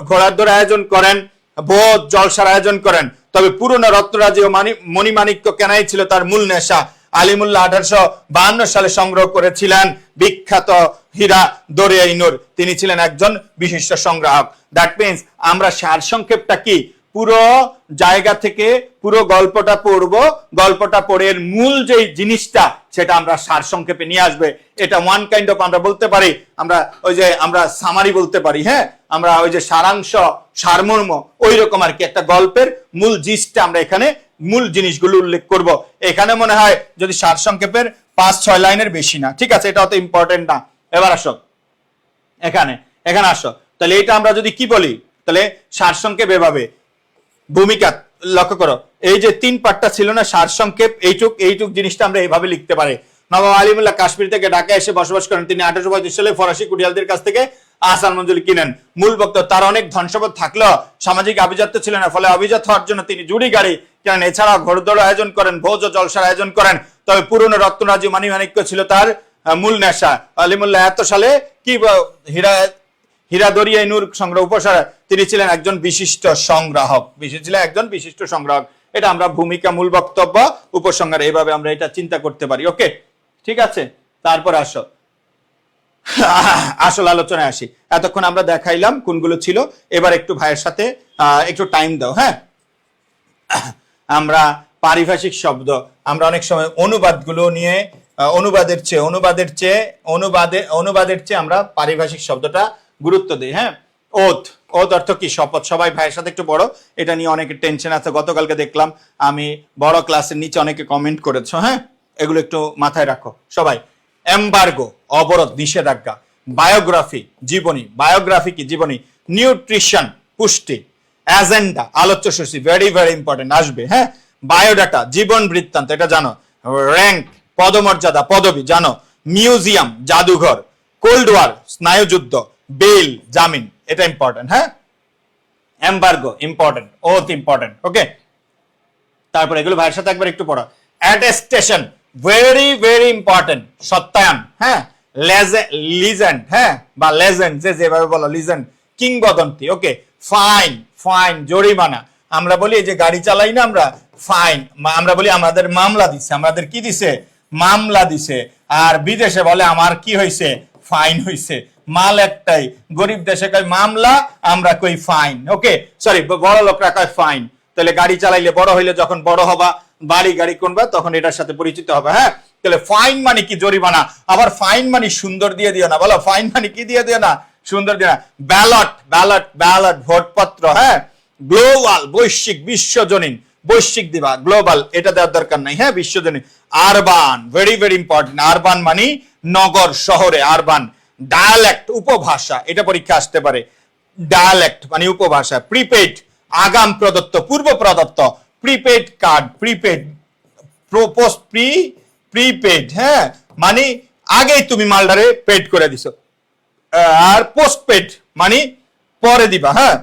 ঘোড়ার দৌড় আয়োজন করেন, ভোজ জলসার আয়োজন করেন। তবে পুরনো রত্নরাজি ও মণিমাণিক্য কেনাই ছিল তার মূল নেশা। আলিমুল্লাহ 1852 সালে সংগ্রহ করেছিলেন বিখ্যাত হীরা দরিয়াই নূর। তিনি ছিলেন একজন বিশিষ্ট সংগ্রাহক। দ্যাট মিনস আমরা সারসংক্ষেপটা কি, পুরো জায়গা থেকে পুরো গল্পটা পড়বো, গল্পটা পড়ে এর মূল যে জিনিসটা সেটা আমরা সারসংক্ষেপে নিয়ে আসবে। এটা ওয়ান কাইন্ড অফ আমরা বলতে পারি, আমরা ওই যে আমরা সামারি বলতে পারি। হ্যাঁ, আমরা ওই যে সারাংশ, সারমর্ম, ওই রকম আর কি একটা গল্পের মূল জিনিসটা আমরা এখানে মূল জিনিসগুলো উল্লেখ করব। এখানে মনে হয় যদি সারসংক্ষেপের 5-6 লাইনের বেশি না। ঠিক আছে, এটা অত ইম্পর্টেন্ট না। এবার আসো, এখানে আসো, তাহলে এটা আমরা যদি কি বলি, তাহলে সারসংক্ষেপ এভাবে ভূমিকা লক্ষ্য করো, এই যে 3 পার্টটা ছিল না সারসংক্ষেপ, এইটুক জিনিসটা আমরা এইভাবে লিখতে পারি। নবাব আলিমুল্লাহ কাশ্মীর থেকে ঢাকায় এসে বসবাস করেন। তিনি 1835 সালে ফরাসি কুঠিয়ালদের কাছ থেকে আহসান মঞ্জিল কিনেন। মূল বক্তব্য, তার অনেক ধন সম্পদ থাকলেও সামাজিক আভিজাত্য ছিল না, ফলে অভিজাত হওয়ার জন্য তিনি জুড়ি গাড়ি কেনেন। এছাড়া ঘোড়দৌড় আয়োজন করেন, ভোজ ও জলসার আয়োজন করেন। তবে পুরনো রত্নরাজি মণিমাণিক্য ছিল তার মূল নেশা। আলিমুল্লাহ এত সালে কি হীরা দরিয়াই নূর সংগ্রহ উপসার, তিনি ছিলেন একজন বিশিষ্ট সংগ্রাহক। এটা আমরা ভূমিকা, মূল বক্তব্য, উপসংহার, এইভাবে আমরা এটা চিন্তা করতে পারি। ওকে, ঠিক আছে। তারপর আসো আসল আলোচনায় আসি। এতক্ষণ আমরা দেখাইলাম কোনগুলো ছিল, এবার একটু ভাইয়ের সাথে একটু টাইম দাও। হ্যাঁ, আমরা পারিভাষিক শব্দ, আমরা অনেক সময় অনুবাদগুলো নিয়ে অনুবাদের চেয়ে আমরা পারিভাষিক শব্দটা গুরুত্ব দিই। হ্যাঁ, ওথ অর্থ কি? শপথ। সবাই ভাইয়ের সাথে একটু বড়, এটা নিয়ে অনেকে টেনশন আছে। গতকালকে দেখলাম আমি বড় ক্লাসের নিচে অনেকে কমেন্ট করেছো। হ্যাঁ, এগুলো একটু মাথায় রাখো সবাই। এমবার্গো অবরোধ, নিষেধাজ্ঞা। বায়োগ্রাফি জীবনী, বায়োগ্রাফি কি? জীবনী। নিউট্রিশন পুষ্টি। এজেন্ডা আলোচ্যসূচি, ভেরি ভেরি ইম্পর্টেন্ট, আসবে। হ্যাঁ, বায়োডাটা জীবন বৃত্তান্ত, এটা জানো। র্যাঙ্ক পদমর্যাদা, পদবি, জানো। মিউজিয়াম জাদুঘর। Cold war স্নায়ুযুদ্ধ। বেল জামিন, এটা ইম্পর্টেন্ট। হ্যাঁ, এমবার্গো ইম্পর্টেন্ট, ওথ ইম্পর্টেন্ট। ওকে, তারপর এগুলো ভাইয়ের সাথে একবার একটু পড়া। অ্যাটেস্টেশন, ভেরি ভেরি ইম্পর্টেন্ট, সত্যায়ন, হ্যাঁ, লিজেন্ড, হ্যাঁ, বা লেজেন্ড, যেভাবে বলো, লিজেন্ড, কিংবদন্তি। ওকে, ফাইন, ফাইন জরিমানা। আমরা বলি এই যে গাড়ি চালাই না আমরা, ফাইন, আমরা বলি আমাদের মামলা দিছে, আমাদের কি দিছে, মামলা দিছে। আর বিদেশে বলে আমার কি হয়েছে, ফাইন হয়েছে। মাল একটাই, গরিব দেশে কয় মামলা, আমরা কই ফাইন। ওকে, সরি, বড় লোকরা কয় ফাইন। তাহলে গাড়ি চালাইলে বড় হইলে যখন বড় হবা, বাড়ি গাড়ি কিনবা, তখন এটার সাথে পরিচিত হবে। হ্যাঁ, তাহলে ফাইন মানে কি, জরিমানা। আবার ফাইন মানে সুন্দর দিয়ে দিও না, বলো ফাইন মানে কি দিয়ে দিও না, সুন্দর দিয়ে না। ব্যালট, ব্যালট, ব্যালট, ভোটপত্র। হ্যাঁ, গ্লোবাল, বৈশ্বিক, বিশ্বজনীন, বৈশ্বিক দিবা, গ্লোবাল এটা দেওয়ার দরকার নাই। হ্যাঁ, বিশ্বজনীন। Urban, very very important. Urban মানে নগর, শহরে, আরবান। ডায়ালেক্ট, উপভাষা, এটা পরীক্ষা আসতে পারে। ডায়ালেক্ট মানে উপভাষা। প্রিপেড, আগাম প্রদত্ত, পূর্ব প্রদত্ত। প্রিপেড কার্ড, প্রিপেড, প্রিপেড, হ্যাঁ, মানে আগেই তুমি মালটারে পেড করে দিছো। আর পোস্টপেড মানে পরে দিবা, হ্যাঁ,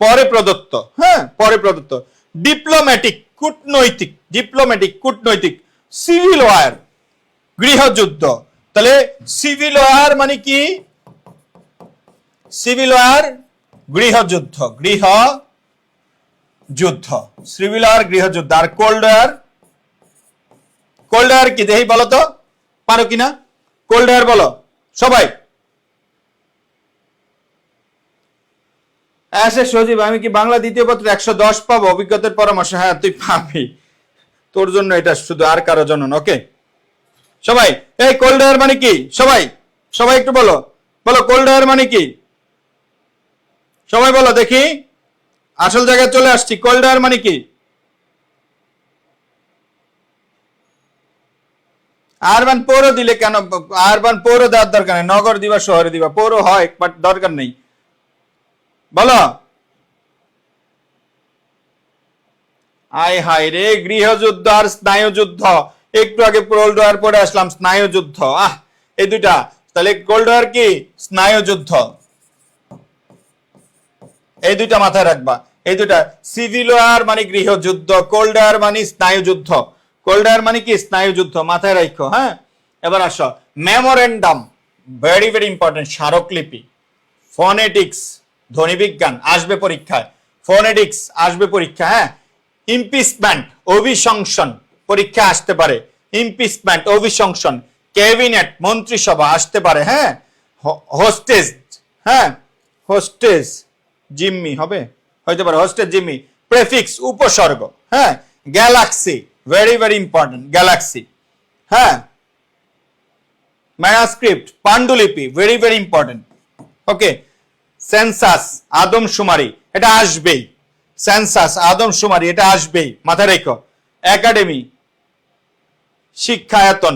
পরে প্রদত্ত, হ্যাঁ, পরে প্রদত্ত। ডিপ্লোম্যাটিক, কূটনৈতিক, ডিপ্লোম্যাটিক, কূটনৈতিক। সিভিল ওয়ার, গৃহযুদ্ধ। তাহলে সিভিল ওয়ার মানে কি, সিভিল ওয়ার গৃহযুদ্ধ, গৃহযুদ্ধ, সিভিল ওয়ার গৃহযুদ্ধ। আর কোল্ড ওয়ার, কোল্ড ওয়ার কি দেখি বলো তো, পারো কিনা, কোল্ড ওয়ার বলো সবাই। আচ্ছা সজীব, আমি কি বাংলা দ্বিতীয় পত্র 110 পাবো অভিজ্ঞতার পরামর্শ? হ্যাঁ, তুই পাবি, তোর জন্য এটা, শুধু আর কারো জন্য। ওকে সবাই, এই কোল্ড ওয়ার মানে কি, সবাই সবাই একটু বলো, বলো কোল্ড ওয়ার মানে কি, সবাই বলো দেখি। আসল জায়গায় চলে আসছি, কোল্ড ওয়ার মানে কি? আরবান পৌর দিলে কেন, আরবান পৌর দেওয়ার দরকার নেই, নগর দিবা, শহরে দিবা, পৌর হয় বাট দরকার নেই, বলো। আয় হায় রে, গৃহযুদ্ধ আর স্নায়ুযুদ্ধ। একটু আগে কোল্ড ওয়ার পরে আসলাম, স্নায়ুযুদ্ধ। এই দুইটা, তাহলে কোল্ড ওয়ার কি, স্নায়ুযুদ্ধ, এই দুইটা মাথায় রাখবা। এই দুইটা, সিভিল ওয়ার মানে গৃহযুদ্ধ, কোল্ড ওয়ার মানে স্নায়ুযুদ্ধ। কোল্ড ওয়ার মানে কি, স্নায়ুযুদ্ধ, মাথায় রাখো। হ্যাঁ, এবার আসো মেমোরেন্ডাম, ভেরি ভেরি ইম্পর্টেন্ট। স্মারকলিপি। ফোনেটিক্স, ধ্বনিবিজ্ঞান আসবে পরীক্ষায়, ফোনেটিক্স আসবে পরীক্ষা। হ্যাঁ, ইমপিচমেন্ট, অভিশংসন, পরীক্ষা আসতে পারে। ইমপিচমেন্ট, অভিশংসন। ক্যাবিনেট, মন্ত্রিসভা আসতে পারে। হ্যাঁ, হোস্টেজ, হ্যাঁ, হোস্টেজ, জিম্মি হবে, হইতে পারে হোস্টেজ, জিম্মি। প্রেফিক্স, উপসর্গ। হ্যাঁ, Galaxy, very very important, Galaxy. হ্যাঁ, ম্যানাস্ক্রিপ্ট, পাণ্ডুলিপি, ভেরি ভেরি ইম্পর্টেন্ট। ওকে, সেন্সাস, আদমশুমারি, এটা আসবেই। সেন্সাস, আদমশুমারি, এটা আসবেই, মাথায় রেখো। একাডেমি, শিক্ষায়তন,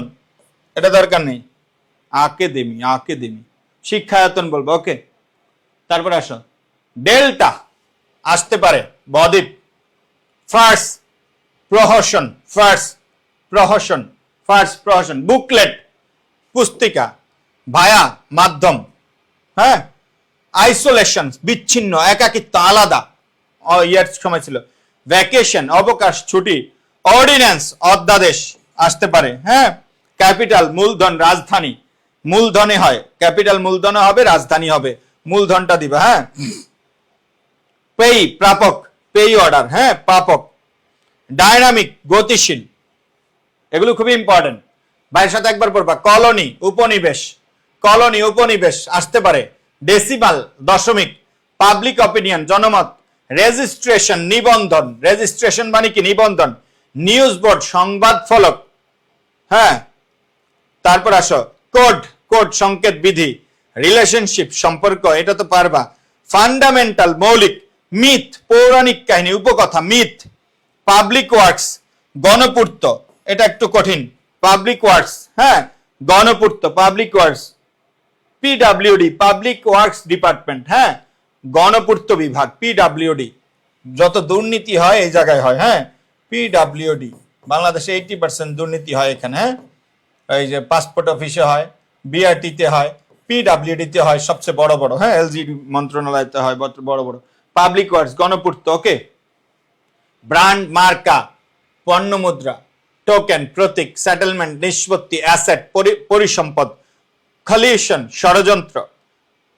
এটা দরকার নেই। আকেদেমি, আকেদেমি, শিক্ষায়তন বলবো। ওকে, তারপর আসো ডেল্টা আসতে পারে, বদ্বীপ। ফার্স্ট প্রহসন, ফার্স্ট প্রহসন, ফার্স্ট প্রহসন। বুকলেট, পুস্তিকা। ভায়া, মাধ্যম। হ্যাঁ, আইসোলেশন, বিচ্ছিন্ন, একাকিত্ব, আলাদা, ইয়ার সময় ছিল। ভ্যাকেশন, অবকাশ, ছুটি। অর্ডিন্যান্স, অধ্যাদেশ আসতে পারে। হ্যাঁ, ক্যাপিটাল, মূলধন, রাজধানী। মূলধনে হয়, ক্যাপিটাল মূলধনে হবে, রাজধানী হবে, মূলধনটা দিবে। হ্যাঁ, পেই, প্রাপক, পেই অর্ডার। হ্যাঁ, প্রাপক। ডায়নামিক, গতিশীল, এগুলো খুবই ইম্পর্টেন্ট, ভাইয়ের সাথে একবার পড়বা। কলোনি, উপনিবেশ, কলোনি, উপনিবেশ আসতে পারে। ডেসিমাল, দশমিক। পাবলিক অপিনিয়ন, জনমত। রেজিস্ট্রেশন, নিবন্ধন, রেজিস্ট্রেশন মানে কি, নিবন্ধন। নিউজ বোর্ড, সংবাদ ফলক। হ্যাঁ, তারপর আসো কোড, কোড সংকেত বিধি। রিলেশনশিপ, সম্পর্ক, এটা তো পারবা। ফান্ডামেন্টাল, মৌলিক। মিথ, পৌরাণিক কাহিনী, উপকথা, মিথ। পাবলিক ওয়ার্কস, গণপূর্ত, এটা একটু কঠিন। পাবলিক ওয়ার্কস, হ্যাঁ, গণপূর্ত, public works. PWD, public works department. হ্যাঁ, গণপূর্ত বিভাগ, পিডাব্লিউডি। যত দুর্নীতি হয় এই জায়গায় হয়। হ্যাঁ, পিডাব্লিউডি, বাংলাদেশে 80% দুর্নীতি হয় এখানে। হ্যাঁ, এই যে পাসপোর্ট অফিসে হয়, বিআরটিতে হয়, পিডাব্লিউডিতে হয় সবচেয়ে বড় বড়। হ্যাঁ, এলজি মন্ত্রণালয়তে হয় বড় বড়। পাবলিক ওয়ার্কস, গণপূর্ত। ওকে, ব্র্যান্ড, মার্কা, পণ্য মুদ্রা। টোকেন, প্রতীক, সেটেলমেন্ট, নিষ্পত্তি, অ্যাসেট, পরিসম্পদ, খলিশন, ষড়যন্ত্র,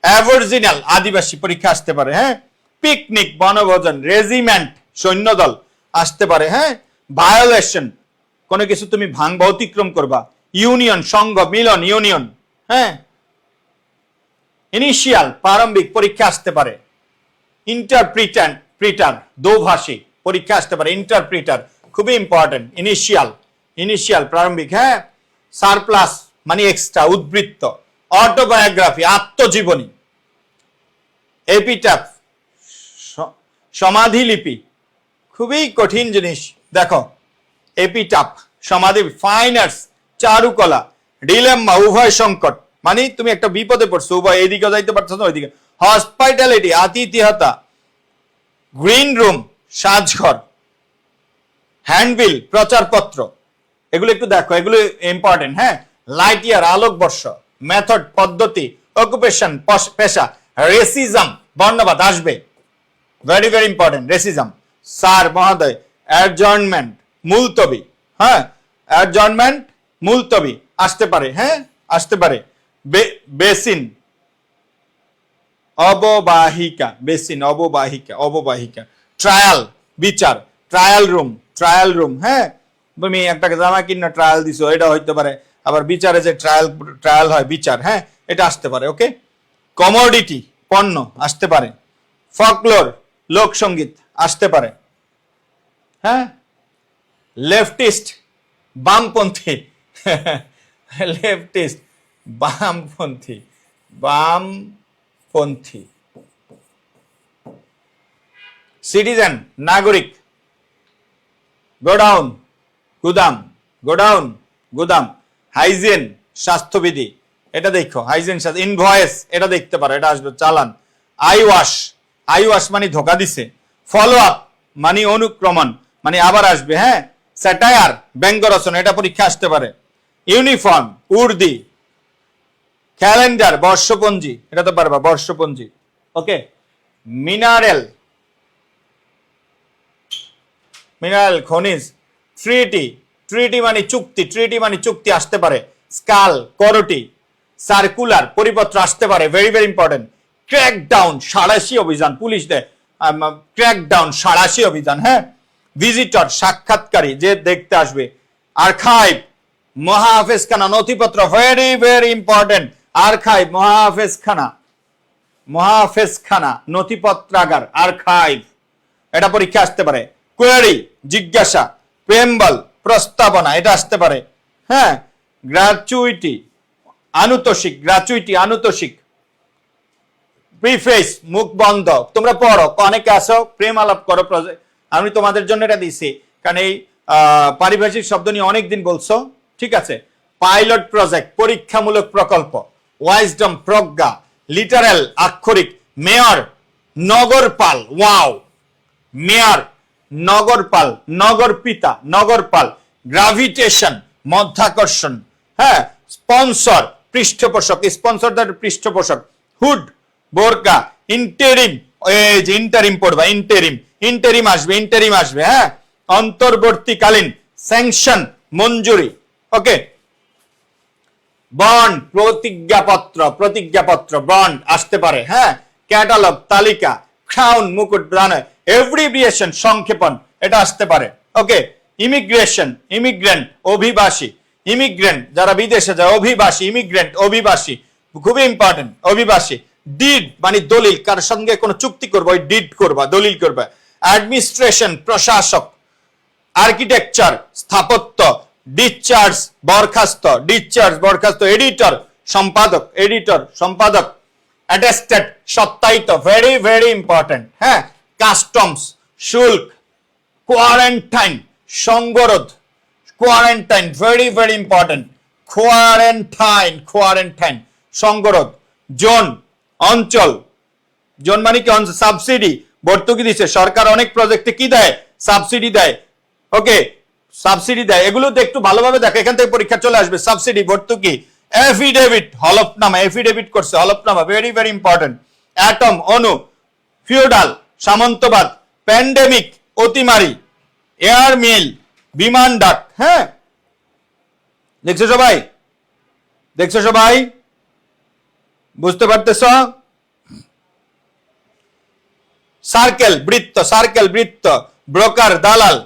অ্যাবরিজিনাল, আদিবাসী পরীক্ষা আসতে পারে, হ্যাঁ। পিকনিক, বনভোজন, রেজিমেন্ট, সৈন্যদল আসতে পারে, হ্যাঁ। ভায়োলেশন, কোনো কিছু তুমি ভাঙবা, অতিক্রম করবা। ইউনিয়ন, সংঘ, মিলন, ইউনিয়ন, হ্যাঁ। ইনিশিয়াল, প্রারম্ভিক, পরীক্ষা আসতে পারে। ইন্টারপ্রিটার, দোভাষী, পরীক্ষা আসতে পারে। ইন্টারপ্রিটার খুবই ইম্পর্টেন্ট। ইনিশিয়াল, প্রারম্ভিক, হ্যাঁ। সারপ্লাস মানে এক্সট্রা, উদ্বৃত্ত। অটোবায়োগ্রাফি, আত্মজীবনী। এপিটাফ, সমাধিলিপি, খুবই কঠিন জিনিস। দেখো, এপিটাফ, সমাধি। ফাইন আর্টস, চারুকলা। ডিলেম্মা, উভয় সংকট, মানে তুমি একটা বিপদে পড়ছো, উভয় এদিকে যাইতে পারছো না ওইদিকে। হসপিটালিটি, আতিথেয়তা। গ্রিন রুম, সাজঘর। হ্যান্ডবিল, প্রচারপত্র। এগুলো একটু দেখো, এগুলো ইম্পর্টেন্ট, হ্যাঁ। লাইট ইয়ার, আলোকবর্ষ। মেথড, পদ্ধতি। অকুপেশন, পেশা। রেসিজম, বর্ণবাদ আসবে, very very important. Racism. Sir, মহোদয়। অ্যাডজর্নমেন্ট, মুলতবি, হ্যাঁ। অ্যাডজর্নমেন্ট, মুলতবি আসতে পারে, হ্যাঁ, আসতে পারে। বেসিন, অববাহিকা। বেসিন, অববাহিকা। ট্রায়াল, বিচার। ট্রায়াল রুম, হ্যাঁ। তুমি একটা জামা কিনা ট্রায়াল দিছো, এটা হইতে পারে। আবার বিচারে যে ট্রায়াল হয়, বিচার, হ্যাঁ, এটা আসতে পারে, ওকে। কমোডিটি, পণ্য আসতে পারে। ফকলোর, লোকসঙ্গীত আসতে পারে, হ্যাঁ। লেফটিস্ট, বামপন্থী। লেফটিস্ট, বামপন্থী। সিটিজেন, নাগরিক। গোডাউন, গুদাম। হাইজিন, স্বাস্থ্যবিধি, এটা দেখো। হাইজিন, ইনভয়েস, এটা দেখতে পারো, এটা আসবে। চালান। আইওয়াশ মানে ধোকা দিছে। ফলো আপ মানে অনুক্রমণ, মানে আবার আসবে, হ্যাঁ। স্যাটায়ার, ব্যঙ্গ রচনা, এটা পরীক্ষা আসতে পারে। ইউনিফর্ম, উর্দি। ক্যালেন্ডার, বর্ষপঞ্জি, এটা তো পারবা, বর্ষপঞ্জি, ওকে। মিনারেল, খনিজ। ট্রিটি মানে চুক্তি আসতে পারে। স্কাল, করটি। সার্কুলার, পরিপত্র আসতে পারে, ভেরি ভেরি ইম্পর্টেন্ট। ক্র্যাকডাউন, সাঁড়াশি অভিযান, পুলিশ দেয় ক্র্যাকডাউন, সাঁড়াশি অভিযান, হ্যাঁ। ভিজিটর, সাক্ষাৎকারী, যে দেখতে আসবে। আর্কাইভ, মহাহাফেজখানা, নথিপত্র, ভেরি ভেরি ইম্পর্টেন্ট। আর্কাইভ, মহাহাফেজখানা, নথিপত্রাগার, আর্কাইভ, এটা পরীক্ষা আসতে পারে। কোয়েরি, জিজ্ঞাসা। প্রেমবল, প্রস্তাবনা, এটা আসতে পারে, হ্যাঁ। গ্র্যাচুইটি, আনুতোষিক। প্রিফেস, মুখ বন্ধ। তোমরা পড়ো, অনেকে আসো, প্রেম আলাপ করো প্রজেক্ট, আমি তোমাদের জন্য এটা দিছি, কারণ এই পারিভাষিক শব্দ নিয়ে অনেকদিন বলছো, ঠিক আছে। পাইলট প্রজেক্ট, পরীক্ষামূলক প্রকল্প। ওয়াইজডম, প্রজ্ঞা। লিটারাল, আক্ষরিক। মেয়র, নগরপাল, ওয়াও। মেয়র, নগরপাল, নগরপিতা, নগরপাল। গ্রাভিটেশন, মধ্যাকর্ষণ, হ্যাঁ। স্পন্সর, পৃষ্ঠপোষক, স্পন্সরদের পৃষ্ঠপোষক। হুড, বোরকা। ইন্টেরিম, এই যে ইন্টারিম পড়বা, ইন্টেরিম আসবে, হ্যাঁ। অন্তর্বর্তীকালীন, স্যাংশন, মঞ্জুরি, ওকে। বন্ড, প্রতিজ্ঞাপত্র, বন্ড আসতে পারে, হ্যাঁ। ক্যাটালগ, তালিকা। ক্রাউন, মুকুট, এভ্রিভিয়েশন, সংক্ষেপণ, এটা আসতে পারে, ওকে। ইমিগ্রেন্ট, অভিবাসী। ইমিগ্রেন্ট যারা বিদেশে যায়, অভিবাসী। ইমিগ্রেন্ট, অভিবাসী, খুবই ইম্পর্টেন্ট, অভিবাসী। ডিড মানে দলিল, কার সঙ্গে কোনো চুক্তি করবো, ওই ডিড করবা, দলিল করবা। অ্যাডমিনিস্ট্রেশন, প্রশাসক। আর্কিটেকচার, স্থাপত্য। ডিসচার্জ, বরখাস্ত। এডিটর, সম্পাদক। অ্যাটেস্টেড, সত্যায়িত, ভেরি ভেরি ইম্পর্টেন্ট, হ্যাঁ। কাস্টমস, শুল্ক। কোয়ারেন্টাইন, সঙ্গরোধ। Quarantine, very very important. Quarantine, সঙ্গরোধ। জোন, অঞ্চল। জোন মানে কি, সাবসিডি, ভর্তুকি দিচ্ছে সরকার, অনেক প্রজেক্টে কি দেয়, সাবসিডি দেয়, ওকে। সাবসিডি দেয়, এগুলো তো একটু ভালোভাবে দেখো, এখান থেকে পরীক্ষা চলে আসবে। সাবসিডি, ভর্তুকি। এফিডেভিট, হলফনামা, এফিডেভিট করছে, হলফনামা, ভেরি ভেরি ইম্পর্টেন্ট। অ্যাটম, অণু। ফিউডাল, সামন্তবাদ। প্যান্ডেমিক, অতিমারি। এয়ার মিল, বিমান ডাক, হ্যাঁ। দেখছো সবাই? দেখছো সবাই? বুঝতে পারতেছ? সার্কেল বৃত্ত, ব্রোকার দালাল,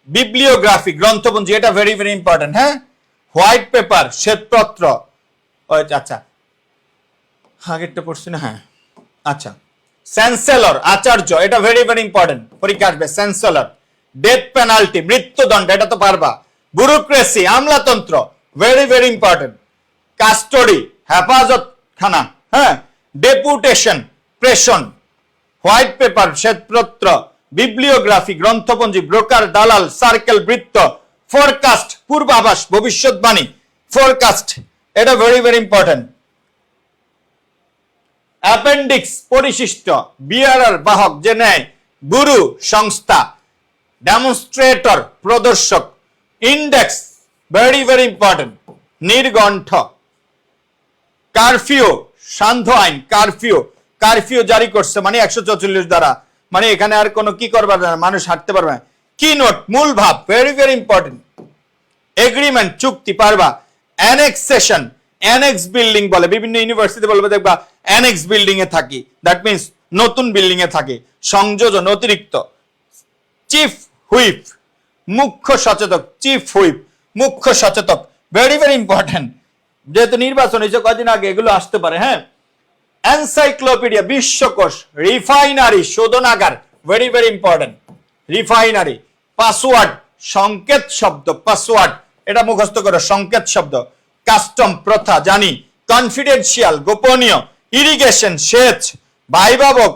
বিবলিওগ্রাফি গ্রন্থপঞ্জি, এটা ভেরি ভেরি ইম্পর্টেন্ট। হ্যাঁ, হোয়াইট পেপার শ্বেতপত্র, আচ্ছা আগেরটা পড়ছি না? হ্যাঁ, আচ্ছা চ্যান্সেলর আচার্য, এটা ভেরি ভেরি ইম্পর্টেন্ট, পরীক্ষা আসবে। চ্যান্সেলর, ডেথ পেনাল্টি মৃত্যুদণ্ড, এটা তো পারবা। ব্যুরোক্রেসি আমলাতন্ত্র, ভেরি ভেরি ইম্পর্টেন্ট। কাস্টডি হেফাজত খানা, হ্যাঁ। ডেপুটেশন প্রেষণ, হোয়াইট পেপার শ্বেতপত্র, বিবলিওগ্রাফি গ্রন্থপঞ্জি, ব্রোকার দালাল, সার্কেল বৃত্ত, ফোরকাস্ট পূর্বাভাস ভবিষ্যৎবাণী, ফোরকাস্ট এটা ভেরি ভেরি ইম্পর্টেন্ট। অ্যাপেন্ডিক্স পরিশিষ্ট, বিয়ারার বাহক যে নেয়, গুরু সংস্থা, ডেমনস্ট্রেটর প্রদর্শক, ইন্ডেক্স ভেরি ভেরি ইম্পর্টেন্ট। নির্গণ্ঠ, কারফিউ সান্ধ্য আইন, কারফিউ জারি করছে মানে 144 দ্বারা, মানে এখানে আর কোনো কি করবার না, মানুষ হাঁটতে পারবে না। কি নোট মূল ভাব, ভেরি ভেরি ইম্পর্টেন্ট। এগ্রিমেন্ট চুক্তি পারবা। অ্যানেক্সেশন, অ্যানেক্স বিল্ডিং বলে, বিভিন্ন ইউনিভার্সিটি বলবে দেখবা অ্যানেক্স বিল্ডিং এ থাকি, দ্যাট মিন্স নতুন বিল্ডিং এ থাকে। সংযোজন অতিরিক্ত। চিফ হুইপ মুখ্য সচেতক, চিফ হুইপ মুখ্য সচেতক, ভেরি ভেরি ইম্পর্টেন্ট। যেহেতু নির্বাচন হয়েছে কদিন আগে, এগুলো আসতে পারে। হ্যাঁ, এনসাইক্লোপিডিয়া বিশ্বকোষ, রিফাইনারি শোধনাগার, very very important. Refinery, password সংকেত শব্দ, পাসওয়ার্ড এটা মুখস্থ করো, সংকেত শব্দ। কাস্টম প্রথা জানি, কনফিডেন্সিয়াল গোপনীয়। ইরিগেশন সেচ, ভাইভাবক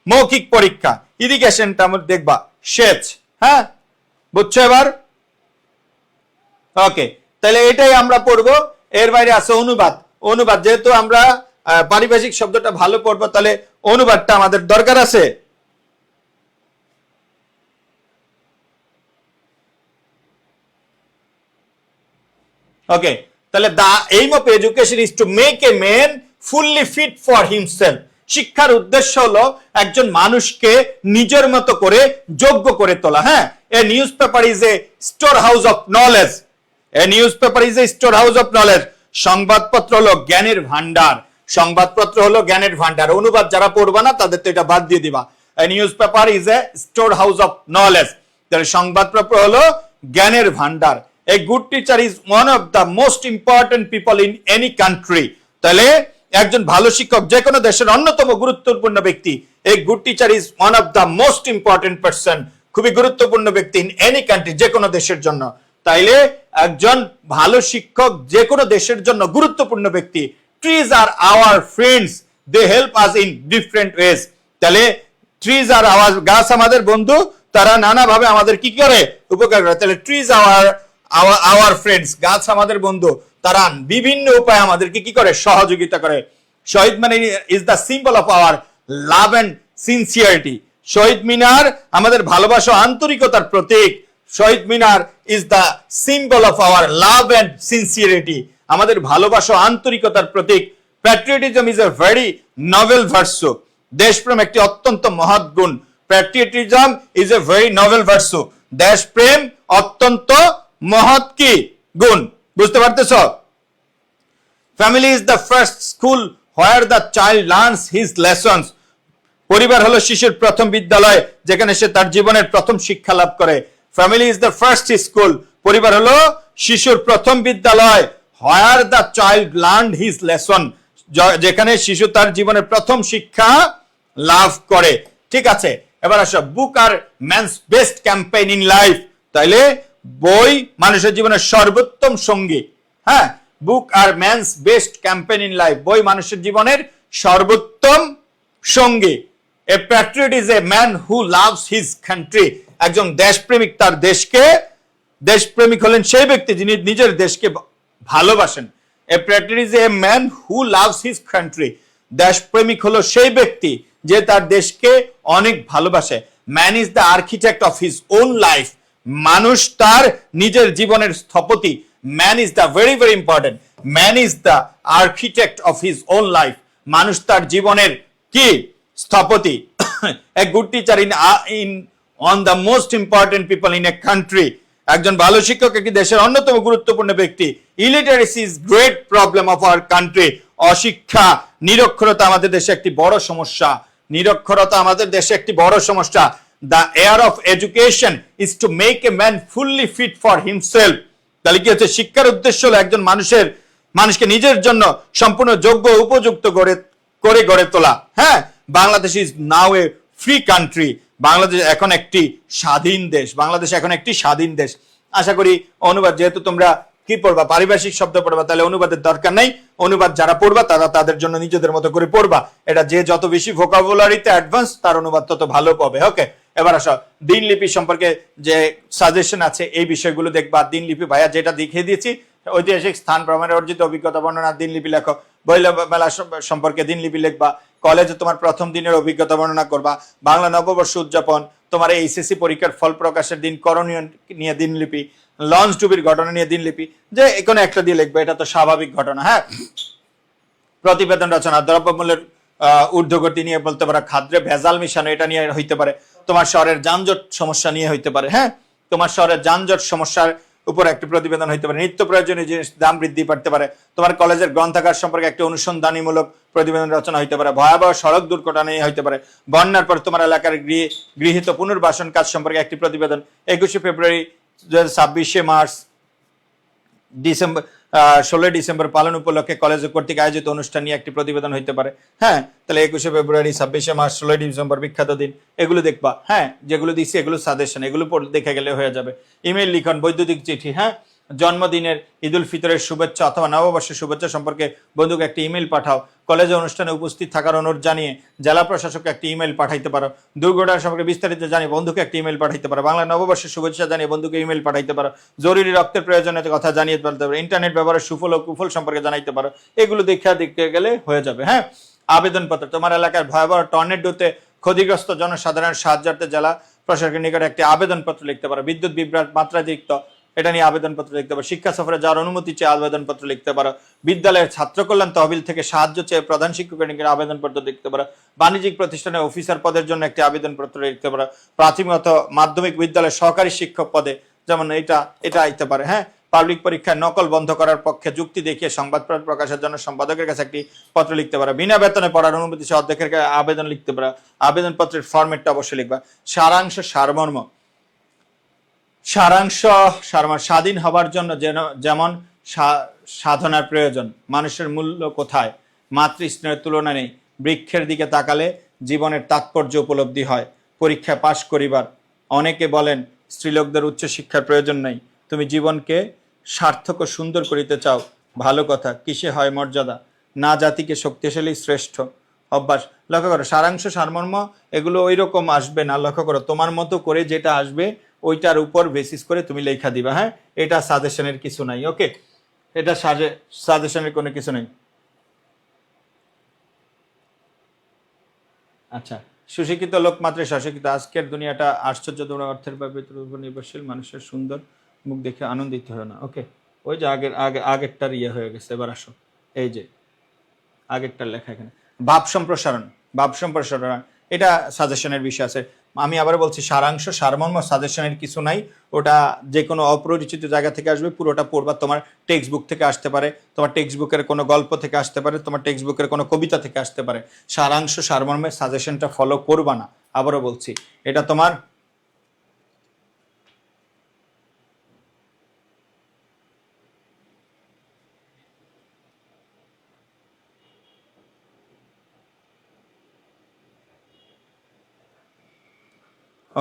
মৌখিক পরীক্ষা, ইরিগেশনটা আমরা দেখবা সেচ। হ্যাঁ, বুঝছো এবার? ওকে, তাহলে এটাই আমরা পড়বো। এর বাইরে আছে অনুবাদ, যেহেতু আমরা পারিভাষিক শব্দটা ভালো পড়বো, তাহলে অনুবাদটা আমাদের দরকার আছে। ওকে, তাহলে the aim of education is to make a man fully fit for himself. শিক্ষার উদ্দেশ্য হলো একজন মানুষকে নিজের মতো করে যোগ্য করে তোলা। হ্যাঁ, a newspaper is a storehouse of knowledge, a newspaper is a storehouse of knowledge. সংবাদপত্র হলো জ্ঞানের ভান্ডার, সংবাদপত্র হলো জ্ঞানের ভান্ডার। অনুবাদ যারা পড়বা না তাদের তো এটা বাদ দিয়ে দিবা। A newspaper is a storehouse of knowledge, তাহলে সংবাদপত্র হলো জ্ঞানের ভান্ডার। A good teacher is one of the most important people in any country. তাহলে একজন ভালো শিক্ষক যে কোনো দেশের অন্যতম গুরুত্বপূর্ণ ব্যক্তি। এ good teacher is one of the most important person, খুবই গুরুত্বপূর্ণ ব্যক্তি ইন এনি কান্ট্রি, যে কোনো দেশের জন্য। তাইলে একজন ভালো শিক্ষক যে কোনো দেশের জন্য গুরুত্বপূর্ণ ব্যক্তি। Trees are our friends, they help us in different ways. তাহলে ট্রিজ আর আওয়ার, গাছ আমাদের বন্ধু, তারা নানাভাবে আমাদের কি করে, উপকার করে। তাহলে ট্রিজ আওয়ার ফ্রেন্ডস, গাছ আমাদের বন্ধু, তারা বিভিন্ন উপায়ে আমাদেরকে কি করে, সহযোগিতা করে। Shaheed Minar is the symbol of our love and sincerity. Shaheed Minar আমাদের ভালোবাসা আন্তরিকতার প্রতীক। Shaheed Minar is the symbol of our love and sincerity, আমাদের ভালোবাসা আন্তরিকতার প্রতীক। Patriotism is a very novel virtue, দেশপ্রেম একটি অত্যন্ত মহৎ গুণ। Patriotism is a very novel virtue, দেশপ্রেম অত্যন্ত মহৎ কি গুণ। বুঝতে পারতেছ? Family is the first school where the child learns his lessons. পরিবার হলো শিশুর প্রথম বিদ্যালয়, যেখানে সে তার জীবনের প্রথম শিক্ষা লাভ করে। Family is the first school, পরিবার হলো শিশুর প্রথম বিদ্যালয়। হোয়ার the child learn his lesson, যেখানে শিশু তার জীবনের প্রথম শিক্ষা লাভ করে। ঠিক আছে, এবার আসো, book are man's best companion in life. তাইলে বই মানুষের জীবনের সর্বোত্তম সঙ্গী। হ্যাঁ, book are man's best companion in life, বই মানুষের জীবনের সর্বোত্তম সঙ্গী। A patriot is a man who loves his country, একজন দেশপ্রেমিক তার দেশকে, দেশপ্রেমিক হলেন সেই ব্যক্তি যিনি নিজের দেশকে ভালোবাসেন। এ patriot is a man who loves his country, দেশপ্রেমিক হলো সেই ব্যক্তি যে তার দেশকে অনেক ভালোবাসে। Man is the architect of his own life, মানুষ তার নিজের জীবনের স্থপতি। Man is the very very important, man is the architect of his own life, মানুষ তার জীবনের কি স্থপতি। এ good teacher in on the most important people in a country, একজন ভালো শিক্ষক একটি দেশের অন্যতম গুরুত্বপূর্ণ ব্যক্তি। Illiteracy is great problem of our country. অশিক্ষা, নিরক্ষরতা আমাদের দেশে একটি বড় সমস্যা। নিরক্ষরতা আমাদের দেশে একটি বড় সমস্যা। The aim of education is to make a man fully fit for himself. তাহলে কি হচ্ছে, শিক্ষার উদ্দেশ্য হলো একজন মানুষকে নিজের জন্য সম্পূর্ণ যোগ্য উপযুক্ত গড়ে তোলা। হ্যাঁ, Bangladesh is now A free country. Bangladesh এখন একটি স্বাধীন দেশ। বাংলাদেশ এখন একটি স্বাধীন দেশ। আশা করি অনুবাদ, যেহেতু তোমরা কি পড়বা, পারিভাষিক শব্দ পড়বা, তাহলে অনুবাদের দরকার নাই। অনুবাদ যারা পড়বা তারা তাদের জন্য নিজেদের মতো করে পড়বা। এটা যে যত বেশি ভোকাবুলারিতে অ্যাডভান্স, তার অনুবাদ তত ভালো পাবে। ওকে, এবার আসো দিনলিপি সম্পর্কে যে সাজেশন আছে এই বিষয়গুলো দেখবা। দিনলিপি ভাইয়া যেটা দেখিয়ে দিয়েছি, ঐতিহাসিক স্থান ভ্রমণে অর্জিত অভিজ্ঞতা বর্ণনা দিনলিপি লেখো। বইলা মেলা সম্পর্কে দিনলিপি লিখবা। কলেজে তোমার প্রথম দিনের অভিজ্ঞতা বর্ণনা করবা। বাংলা নববর্ষ উদযাপন, তোমার এইচএসসি পরীক্ষার ফল প্রকাশের দিন, করণীয় নিয়ে দিনলিপি, লঞ্চ ডুবির ঘটনা নিয়ে দিনলিপি, যে কোনো একটা দিয়ে লিখবে, এটা তো স্বাভাবিক ঘটনা। হ্যাঁ, প্রতিবেদন রচনা, দ্রব্যমূল্যের ঊর্ধ্বগতি নিয়ে বলতে পারো, খাদ্যে ভেজাল মিশানো, এটা নিয়ে হইতে পারে। তোমার শহরের যানজট সমস্যা নিয়ে হইতে পারে। হ্যাঁ, তোমার শহরের যানজট সমস্যার উপর একটি প্রতিবেদন হইতে পারে। নিত্য প্রয়োজনীয় জিনিস দাম বৃদ্ধি পাইতে পারে। তোমার কলেজের গ্রন্থাগার সম্পর্কে একটি অনুসন্ধানীমূলক প্রতিবেদন রচনা হইতে পারে। ভয়াবহ সড়ক দুর্ঘটনা নিয়ে হইতে পারে। বন্যার পর তোমার এলাকার গৃহীত পুনর্বাসন কাজ সম্পর্কে একটি প্রতিবেদন। 21 ফেব্রুয়ারি 26 মার্চ ডিসেম্বর 16 ডিসেম্বর পালন উপলক্ষে কলেজ কর্তৃক আয়োজিত অনুষ্ঠান নিয়ে একটি প্রতিবেদন হইতে পারে। হ্যাঁ, তাহলে 21 ফেব্রুয়ারি, 26 মার্চ, 16 ডিসেম্বর বিখ্যাত দিন, এগুলো দেখবা। হ্যাঁ, যেগুলো দিচ্ছি এগুলো সাজেশন, এগুলো দেখে গেলে হয়ে যাবে। ইমেল লিখন, বৈদ্যুতিক চিঠি। হ্যাঁ, জন্মদিনের, ঈদ উল ফিতরের শুভেচ্ছা অথবা নববর্ষের শুভেচ্ছা সম্পর্কে বন্ধুকে একটি ইমেল পাঠাও। কলেজে অনুষ্ঠানে উপস্থিত থাকার অনুরোধ জানিয়ে জেলা প্রশাসককে একটি ইমেল পাঠাইতে পারো। দুর্ঘটনা সম্পর্কে বিস্তারিত জানিয়ে বন্ধুকে একটি ইমেল পাঠাইতে পারো। বাংলা নববর্ষের শুভেচ্ছা জানিয়ে বন্ধুকে ইমেল পাঠাইতে পারো। জরুরি রক্তের প্রয়োজনের কথা জানিয়ে বলতে পারো। ইন্টারনেট ব্যবহারের সুফল ও কুফল সম্পর্কে জানাইতে পারো। এগুলো দেখতে গেলে হয়ে যাবে। হ্যাঁ, আবেদনপত্র, তোমার এলাকার ভয়াবহ টর্নেডোতে ক্ষতিগ্রস্ত জনসাধারণের সাহায্যার্থে জেলা প্রশাসকের নিকটে একটি আবেদনপত্র লিখতে পারো। বিদ্যুৎ বিভ্রাট মাত্রাতিরিক্ত, এটা নিয়ে আবেদনপত্র লিখতে পারো। শিক্ষা সফরে যাওয়ার অনুমতি চেয়ে আবেদনপত্র লিখতে পারো। বিদ্যালয়ের ছাত্র কল্যাণ তহবিল থেকে সাহায্য চেয়ে প্রধান শিক্ষকের নিকট আবেদনপত্র লিখতে পারো। বাণিজ্যিক প্রতিষ্ঠানে অফিসার পদের জন্য একটি আবেদনপত্র লিখতে পারো। প্রাথমিক মাধ্যমিক বিদ্যালয়ের সহকারী শিক্ষক পদে, যেমন এটা আইতে পারে। হ্যাঁ, পাবলিক পরীক্ষায় নকল বন্ধ করার পক্ষে যুক্তি দেখিয়ে সংবাদ প্রকাশের জন্য সম্পাদকের কাছে একটি পত্র লিখতে পারো। বিনা বেতনে পড়ার অনুমতি চেয়ে অধ্যক্ষের কাছে আবেদন লিখতে পারো। আবেদনপত্রের ফরম্যাটটা অবশ্যই লিখবা। সারাংশ, সারমর্ম। স্বাধীন হবার জন্য যেমন সাধনার প্রয়োজন, মানুষের মূল্য কোথায়, মাতৃস্নেহের তুলনা নেই, বৃক্ষের দিকে তাকালে জীবনের তাৎপর্য উপলব্ধি হয়, পরীক্ষায় পাশ করিবার, অনেকে বলেন স্ত্রীলোকদের উচ্চ শিক্ষার প্রয়োজন নেই, তুমি জীবনকে সার্থক ও সুন্দর করিতে চাও, ভালো কথা, কিসে হয় মর্যাদা, না জাতিকে শক্তিশালী শ্রেষ্ঠ অভ্যাস। লক্ষ্য করো, সারাংশ, সারমর্ম এগুলো ওই রকম আসবে না। লক্ষ্য করো, তোমার মতো করে যেটা আসবে ওইটার উপর বেসিস করে তুমি লেখা দিবা। হ্যাঁ, এটা সাজেশনের কিছু নাই। ওকে, এটা সাজেশনের কোনো কিছু নেই। আচ্ছা, সুশিক্ষিত লোক মাত্রই সশিক্ষিত। আজকের দুনিয়াটা আশ্চর্য দৌড়া অর্থের বা বেতনের উপর নির্ভরশীল। মানুষের সুন্দর মুখ দেখে আনন্দিত হয় না। ওকে, ওই যে আগেরটার ইয়ে হয়ে গেছে। এবার আসো, এই যে আগেরটার লেখা এখানে ভাব সম্প্রসারণ, এটা সাজেশনের বিষয় আছে। আমি আবার বলছি, সারাংশ, সারমর্ম সাজেশনের কিছু নাই। ওটা যে কোনো অপরিচিত জায়গা থেকে আসবে, পুরোটা পড়বা। তোমার টেক্সট বুক থেকে আসতে পারে, তোমার টেক্সট বুকের কোনো গল্প থেকে আসতে পারে, তোমার টেক্সট বুকের কোনো কবিতা থেকে আসতে পারে। সারাংশ, সারমর্মের সাজেশনটা ফলো করবা না। আবারও বলছি, এটা তোমার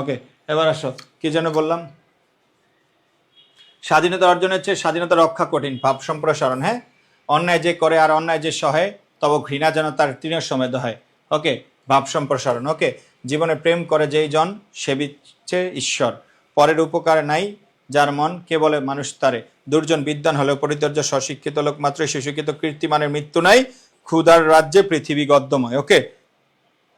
ওকে। এবার আসো, কি যেন বললাম, স্বাধীনতা অর্জনের চেয়ে স্বাধীনতা রক্ষা কঠিন, ভাব সম্প্রসারণ। হ্যাঁ, অন্যায় যে করে আর অন্যায় যে সহে, তব ঘৃণা যেন তার তৃণ সমেত হয়। ওকে, ভাব সম্প্রসারণ। ওকে, জীবনে প্রেম করে যেই জন সে বিচ্ছে ঈশ্বর, পরের উপকার নাই যার মন, কে বলে মানুষ তারে, দুর্জন বিদ্বান হলেও পরিচর্যা, স্বশিক্ষিত লোক মাত্রই সুশিক্ষিত, কীর্তিমানের মৃত্যু নাই, ক্ষুধার রাজ্যে পৃথিবী গদ্যময়। ওকে,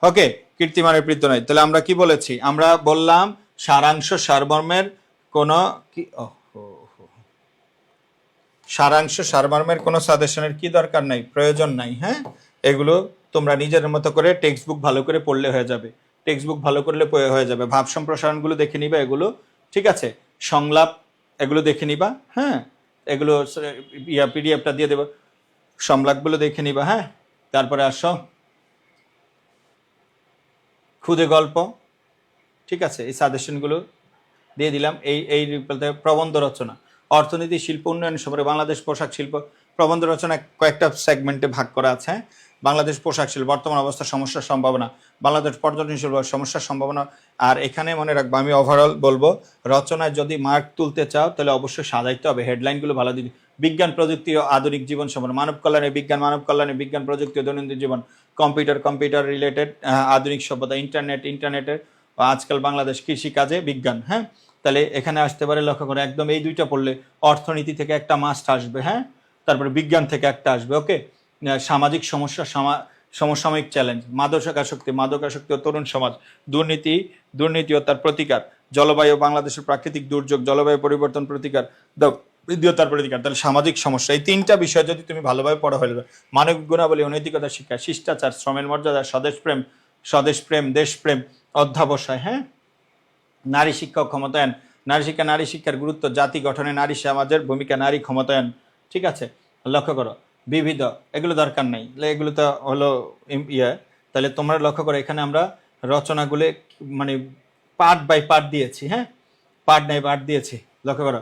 ওকে, কীর্তিমানের মৃত্যু নাই। তাহলে আমরা কি বলেছি? আমরা বললাম সারাংশ, সারমর্মের কোন কি সারাংশ, সারমর্মের কোনো সাজেশনের কি দরকার নাই, প্রয়োজন নাই। হ্যাঁ, এগুলো তোমরা নিজের মতো করে টেক্সট বুক ভালো করে পড়লে হয়ে যাবে। টেক্সট বুক ভালো করলে হয়ে যাবে। ভাব সম্প্রসারণগুলো দেখে নিবে এগুলো, ঠিক আছে। সংলাপ, এগুলো দেখে নিবা, হ্যাঁ, এগুলো পিডিএফটা দিয়ে দেবো, সংলাপগুলো দেখে নিবা, হ্যাঁ। তারপরে আসো খুদে গল্প, ঠিক আছে, এই সাজেশনগুলো দিয়ে দিলাম। এই প্রবন্ধ রচনা, অর্থনীতি, শিল্প উন্নয়ন সম্পর্কে বাংলাদেশ পোশাক শিল্প, প্রবন্ধ রচনা কয়েকটা সেগমেন্টে ভাগ করা আছে, হ্যাঁ। বাংলাদেশ পোশাক শিল্প, বর্তমান অবস্থা, সমস্যার সম্ভাবনা, বাংলাদেশ পর্যটন শিল্প, সমস্যার সম্ভাবনা। আর এখানে মনে রাখবো, আমি ওভারঅল বলবো, রচনায় যদি মার্ক তুলতে চাও তাহলে অবশ্যই সাজাইতে হবে, হেডলাইনগুলো ভালো দিবি। বিজ্ঞান প্রযুক্তি ও আধুনিক জীবন সম্পর্কে, মানব কল্যাণে বিজ্ঞান, মানব কল্যাণে বিজ্ঞান প্রযুক্তি ও দৈনন্দিন জীবন, কম্পিউটার রিলেটেড, আধুনিক সভ্যতা, ইন্টারনেটের আজকাল বাংলাদেশ, কৃষিকাজে বিজ্ঞান, হ্যাঁ। তাহলে এখানে আসতে পারে, লক্ষ্য করে একদম এই দুইটা পড়লে অর্থনীতি থেকে একটা মাস্ট আসবে, হ্যাঁ। তারপরে বিজ্ঞান থেকে একটা আসবে, ওকে। সামাজিক সমস্যা, সমসাময়িক চ্যালেঞ্জ, মাদকাসক্তি ও তরুণ সমাজ, দুর্নীতি ও তার প্রতিকার, জলবায়ু, বাংলাদেশের প্রাকৃতিক দুর্যোগ, জলবায়ু পরিবর্তন প্রতিকার, তার প্রতিকার। তাহলে সামাজিক সমস্যা, এই তিনটা বিষয় যদি তুমি ভালোভাবে পড়া হয়ে যাবে, মানবিক গুণাবলী, অনৈতিকতা শিক্ষা, শিষ্টাচার, শ্রমের মর্যাদা, স্বদেশপ্রেম, দেশপ্রেম, অধ্যাবসায়, হ্যাঁ। নারী শিক্ষা ও ক্ষমতায়ন, নারী শিক্ষার গুরুত্ব, জাতি গঠনে নারী সমাজের ভূমিকা, নারী ক্ষমতায়ন, ঠিক আছে। লক্ষ্য করো বিবিধ, এগুলো দরকার নেই, এগুলো তো হলো তাহলে তোমরা লক্ষ্য করো, এখানে আমরা রচনাগুলো মানে পার্ট বাই পার্ট দিয়েছি, হ্যাঁ, পার্ট বাই পার্ট দিয়েছি। লক্ষ্য করো,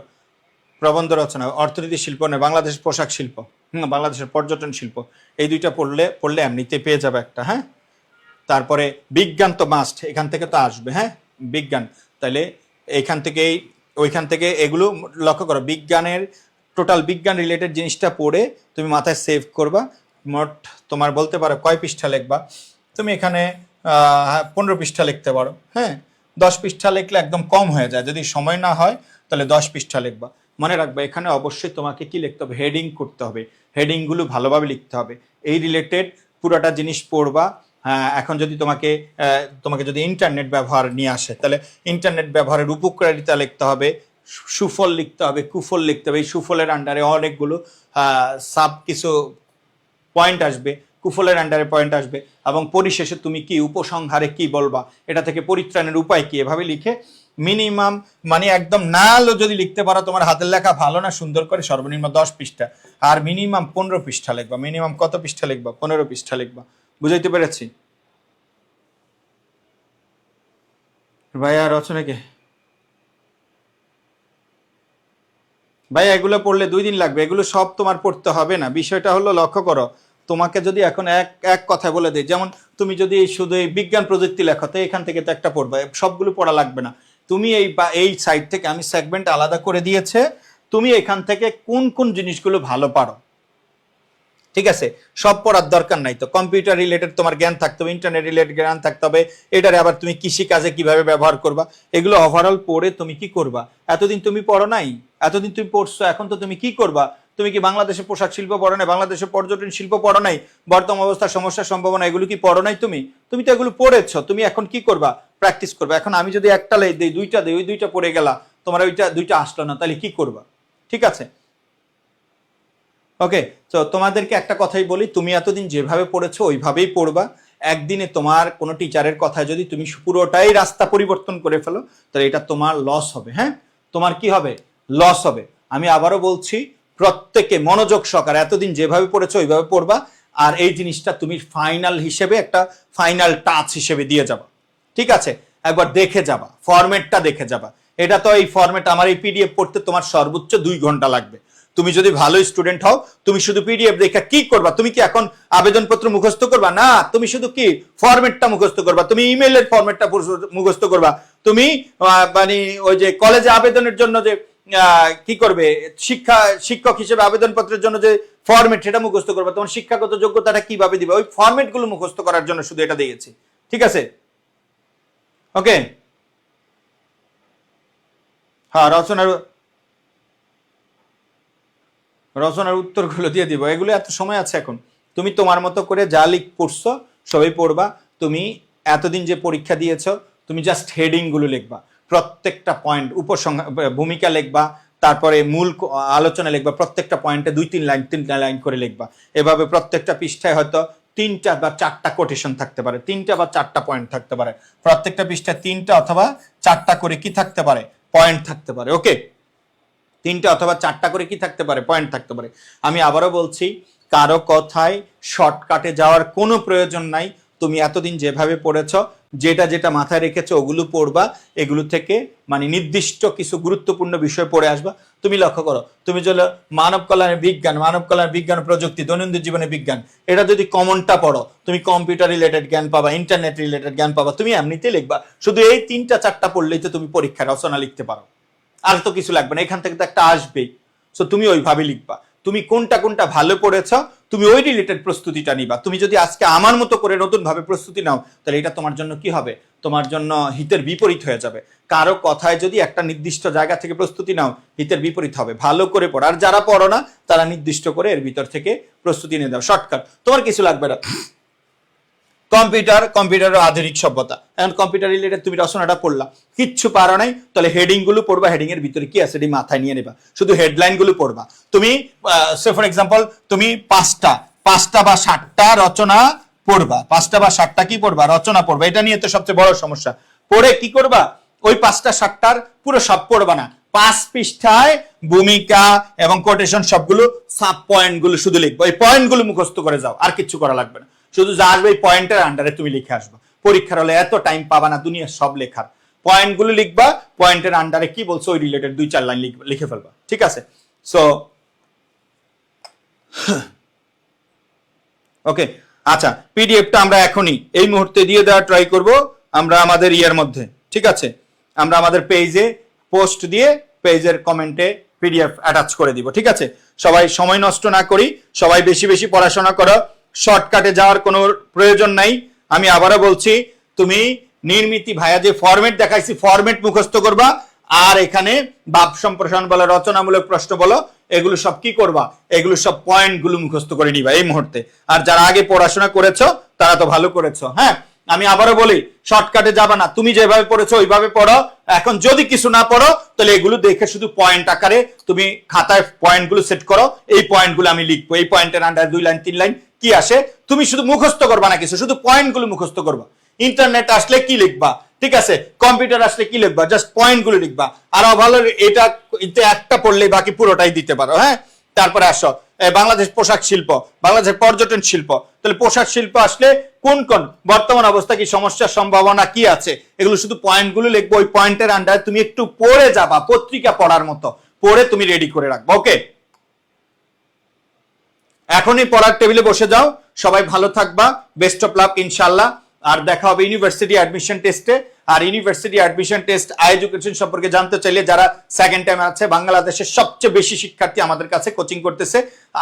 প্রবন্ধ রচনা, অর্থনীতি, শিল্প নয়, বাংলাদেশের পোশাক শিল্প, বাংলাদেশের পর্যটন শিল্প, এই দুইটা পড়লে এমনিতে পেয়ে যাবে একটা, হ্যাঁ। তারপরে বিজ্ঞান তো মাস্ট, এখান থেকে তো আসবে, হ্যাঁ, বিজ্ঞান। তাহলে ওইখান থেকে এগুলো লক্ষ্য করো, বিজ্ঞানের টোটাল বিজ্ঞান রিলেটেড জিনিসটা পড়ে তুমি মাথায় সেভ করবা। মোট তোমার বলতে পারো কয় পৃষ্ঠা লিখবা, তুমি এখানে 15 পৃষ্ঠা লিখতে পারো, হ্যাঁ। 10 পৃষ্ঠা লিখলে একদম কম হয়ে যায়, যদি সময় না হয় তাহলে 10 পৃষ্ঠা লিখবা। মনে রাখবা, এখানে অবশ্যই তোমাকে কি লিখতে হবে, হেডিং করতে হবে, হেডিংগুলো ভালোভাবে লিখতে হবে, এই রিলেটেড পুরোটা জিনিস পড়বা। হ্যাঁ, এখন যদি তোমাকে যদি ইন্টারনেট ব্যবহার নিয়ে আসে, তাহলে ইন্টারনেট ব্যবহারের উপকারিতা লিখতে হবে, সুফল লিখতে হবে, কুফল লিখতে হবে। এই সুফলের আন্ডারে অনেকগুলো কিছু পয়েন্ট আসবে, কুফলের আন্ডারে পয়েন্ট আসবে, এবং পরিশেষে তুমি কি উপসংহারে কি বলবা, এটা থেকে পরিত্রাণের উপায় কি, এভাবে লিখে মিনিমাম মানে একদম নালও যদি লিখতে পারো, তোমার হাতের লেখা ভালো না, সুন্দর করে সর্বনিম্ন 10 পৃষ্ঠা, আর মিনিমাম 15 পৃষ্ঠা লিখবা। মিনিমাম কত পৃষ্ঠা লিখবা? 15 পৃষ্ঠা লিখবা। বুঝাইতে পেরেছি ভাইয়া? রচনাকে ভাইয়া এগুলো পড়লে 2 দিন লাগবে, এগুলো সব তোমার পড়তে হবে না। বিষয়টা হলো, লক্ষ্য করো, তোমাকে যদি এখন এক কথা বলে দেয়, যেমন তুমি যদি শুধু এই বিজ্ঞান প্রযুক্তি লেখো, তো এখান থেকে তো একটা পড়বে, সবগুলো পড়া লাগবে না। তুমি এই সাইড থেকে আমি সেগমেন্ট আলাদা করে দিয়েছে, তুমি এখান থেকে কোন কোন জিনিসগুলো ভালো পারো, ঠিক আছে, সব পড়ার দরকার নাই। তো কম্পিউটার রিলেটেড তোমার জ্ঞান থাকতে হবে, ইন্টারনেট রিলেটেড জ্ঞান থাকতে হবে, এটারে আবার তুমি কৃষি কাজে কিভাবে ব্যবহার করবা, এগুলো ওভারঅল পড়ে তুমি কি করবা। এতদিন তুমি পড়ো নাই, এতদিন তুমি পড়ছো, এখন তো তুমি কি করবা? তুমি কি বাংলাদেশের পোশাক শিল্প পড়ো নাই, বাংলাদেশের পর্যটন শিল্প পড়ো নাই, বর্তমান অবস্থা, সমস্যার সম্ভাবনা, এগুলো কি পড়ো নাই? তুমি তো এগুলো পড়েছো, তুমি এখন কি করবা? প্র্যাকটিস করবা। এখন আমি যদি একটা দেই, দুইটা দেই, ওই দুইটা পড়ে গেলা, তোমার ওইটা দুইটা আসলো না, তাহলে কি করবা? ঠিক আছে, ওকে। তো তোমাদেরকে একটা কথাই বলি, তুমি এতদিন যেভাবে পড়েছো ওইভাবেই পড়বা। একদিনে তোমার কোনো টিচারের কথায় যদি তুমি পুরোটাই রাস্তা পরিবর্তন করে ফেলো, তাহলে এটা তোমার লস হবে, হ্যাঁ, তোমার কি হবে? লস হবে। আমি আবারও বলছি, প্রত্যেকে মনোযোগ সহকারে এতদিন যেভাবে পড়েছো ওইভাবে পড়বা, আর এই জিনিসটা তুমি ফাইনাল হিসেবে, একটা ফাইনাল টাচ হিসেবে দিয়ে যাবা, ঠিক আছে? একবার দেখে যাবা, ফরম্যাটটা দেখে যাবা। এটা তো এই ফরম্যাট, আমার এই পিডিএফ পড়তে তোমার সর্বোচ্চ 2 ঘন্টা লাগবে। তুমি যদি ভালো স্টুডেন্ট হও, তুমি শুধু পিডিএফ দেখে কি করবা? তুমি কি এখন আবেদনপত্র মুখস্থ করবা? না, তুমি শুধু কি ফরম্যাটটা মুখস্থ করবা, তুমি ইমেইলের ফরম্যাটটা মুখস্থ করবা, তুমি মানে ওই যে কলেজে আবেদনের জন্য যে কি করবে, শিক্ষক হিসেবে আবেদনপত্রের জন্য যে ফরম্যাট, সেটা মুখস্থ করবা। তোমার শিক্ষাগত যোগ্যতাটা কিভাবে দিবে, ওই ফরম্যাট গুলো মুখস্থ করার জন্য শুধু এটা দিয়েছি, ঠিক আছে? ওকে, হ্যাঁ, রচনার উত্তরগুলো দিয়ে দিব, এগুলো এত সময় আছে এখন। তুমি তোমার মতো করে যা পড়ছো সবই পড়বা। তুমি এতদিন যে পরীক্ষা দিয়েছো, তুমি জাস্ট হেডিং গুলো লিখবা, প্রত্যেকটা পয়েন্ট, ভূমিকা লিখবা, তারপরে মূল আলোচনা লিখবা, প্রত্যেকটা পয়েন্টে 2-3 লাইন 3টা লাইন করে লিখবা। এভাবে প্রত্যেকটা পৃষ্ঠায় হয়তো 3টা বা 4টা কোটেশন থাকতে পারে, 3টা বা 4টা পয়েন্ট থাকতে পারে, প্রত্যেকটা পৃষ্ঠায় 3টা অথবা 4টা করে কি থাকতে পারে, পয়েন্ট থাকতে পারে, ওকে। 3টা অথবা 4টা করে কি থাকতে পারে, পয়েন্ট থাকতে পারে। আমি আবারও বলছি, কারো কথায় শর্টকাটে যাওয়ার কোনো প্রয়োজন নাই। তুমি এতদিন যেভাবে পড়েছ, যেটা যেটা মাথায় রেখেছো ওগুলো পড়বা, এগুলো থেকে মানে নির্দিষ্ট কিছু গুরুত্বপূর্ণ বিষয় পড়ে আসবা। তুমি লক্ষ্য করো, তুমি যদি মানব কল্যাণের বিজ্ঞান প্রযুক্তি, দৈনন্দিন জীবনে বিজ্ঞান, এটা যদি কমনটা পড়ো, তুমি কম্পিউটার রিলেটেড জ্ঞান পাবা, ইন্টারনেট রিলেটেড জ্ঞান পাবা, তুমি এমনিতেই লিখবা। শুধু এই 3টা 4টা পড়লেই তো তুমি পরীক্ষার রচনা লিখতে পারো, আর তো কিছু লাগবে না, এখান থেকে তো একটা আসবেই। সো তুমি ওইভাবে লিখবা। তুমি কোনটা কোনটা ভালো পড়েছ, তুমি ওই রিলেটেড প্রস্তুতিটা নিবা। তুমি যদি আজকে আমার মতো করে নতুন ভাবে প্রস্তুতি নাও, তাহলে এটা তোমার জন্য কি হবে, তোমার জন্য হিতের বিপরীত হয়ে যাবে। কারো কথায় যদি একটা নির্দিষ্ট জায়গা থেকে প্রস্তুতি নাও, হিতের বিপরীত হবে। ভালো করে পড়ো, আর যারা পড়ো না তারা নির্দিষ্ট করে এর ভিতর থেকে প্রস্তুতি নিয়ে দাও। শর্টকাট, তোমার কিছু লাগবে না। কম্পিউটারের আধুনিক সভ্যতা, এখন কম্পিউটার রিলেটেড তুমি রচনাটা পড়লা, কিচ্ছু পারো নাই, তাহলে হেডিং গুলো পড়বা, হেডিং এর ভিতরে কি আছে এটি মাথায় নিয়ে নেবা, শুধু হেডলাইন গুলো পড়বা। তুমি সে ফর এক্সাম্পল তুমি 5টা বা 7টা রচনা পড়বা, 5টা বা 7টা কি পড়বা, রচনা পড়বা। এটা নিয়ে তো সবচেয়ে বড় সমস্যা। পড়ে কি করবা, ওই 5টা 7টার পুরো সব পড়বা না, 5 পৃষ্ঠায় ভূমিকা এবং কোটেশন সবগুলো সাব পয়েন্ট গুলো শুধু লিখবো। এই পয়েন্ট গুলো মুখস্থ করে যাও, আর কিছু করা লাগবে না। শুধু যা আসবে এই পয়েন্টের আন্ডারে তুমি লিখে আসবা। পরীক্ষার হলে এত টাইম পাবা না দুনিয়ার সব লেখার, পয়েন্টগুলো লিখবা, পয়েন্টের আন্ডারে কি বলছো ওই রিলেটেড 2-4 লাইন লিখে ফেলবা, ঠিক আছে? সো ওকে, আচ্ছা, পিডিএফটা আমরা এখনই এই মুহূর্তে দিয়ে দেওয়া ট্রাই করব আমরা আমাদের ইয়ার মধ্যে, ঠিক আছে? আমরা আমাদের পেজে পোস্ট দিয়ে পেজের কমেন্টে পিডিএফ অ্যাটাচ করে দিব, ঠিক আছে? সবাই সময় নষ্ট না করি, সবাই বেশি বেশি পড়াশোনা করো, শর্টকাটে যাওয়ার কোনো প্রয়োজন নাই। আমি আবারও বলছি, তুমি নির্মিতি ভাইয়া যে ফরম্যাট দেখাইছি, ফরম্যাট মুখস্থ করবা, আর এখানে ভাব সম্প্রসারণ বলো, রচনামূলক প্রশ্ন বলো, এগুলো সব কি করবা, এগুলো সব পয়েন্ট গুলো মুখস্থ করে নিবা এই মুহূর্তে। আর যারা আগে পড়াশোনা করেছো তারা তো ভালো করেছো। হ্যাঁ, আমি আবারও বলি, শর্টকাটে যাবা না, তুমি যেভাবে পড়েছো ওইভাবে পড়ো। এখন যদি কিছু না পড়ো, তাহলে এগুলো দেখে শুধু পয়েন্ট আকারে তুমি খাতায় পয়েন্টগুলো সেট করো, এই পয়েন্টগুলো আমি লিখবো, এই পয়েন্টের আন্ডার 2 লাইন 3 লাইন কি আসে, তুমি শুধু মুখস্থ করবা না কিছু, শুধু পয়েন্টগুলো মুখস্থ করবা। ইন্টারনেট আসলে কি লিখবা, ঠিক আছে? কম্পিউটার আসলে কি লিখবা, জাস্ট পয়েন্টগুলো লিখবা। আর ভালো এটা একটা পড়লেই বাকি পুরোটাই দিতে পারো। হ্যাঁ, তারপরে আসো বাংলাদেশ পোশাক শিল্প, বাংলাদেশের পর্যটন শিল্প। তাহলে পোশাক শিল্প আসলে কোন কোন বর্তমান অবস্থা কি, সমস্যার সম্ভাবনা কি আছে, এগুলো শুধু পয়েন্টগুলো লিখবো। ওই পয়েন্টের আন্ডারে তুমি একটু পড়ে যাবা, পত্রিকা পড়ার মতো পড়ে তুমি রেডি করে রাখবা। ওকে, এখনই পড়ার টেবিলে বসে যাও। সবাই ভালো থাকবা, বেস্ট অফ লাক ইনশাআল্লাহ। আর দেখা হবে ইউনিভার্সিটি অ্যাডমিশন টেস্টে। আর ইউনিভার্সিটি অ্যাডমিশন টেস্ট এডুকেশন সম্পর্কে জানতে চাইলে যারা সেকেন্ড টাইম আছে, বাংলাদেশের সবচেয়ে বেশি শিক্ষার্থী আমাদের কাছে কোচিং করতেছে,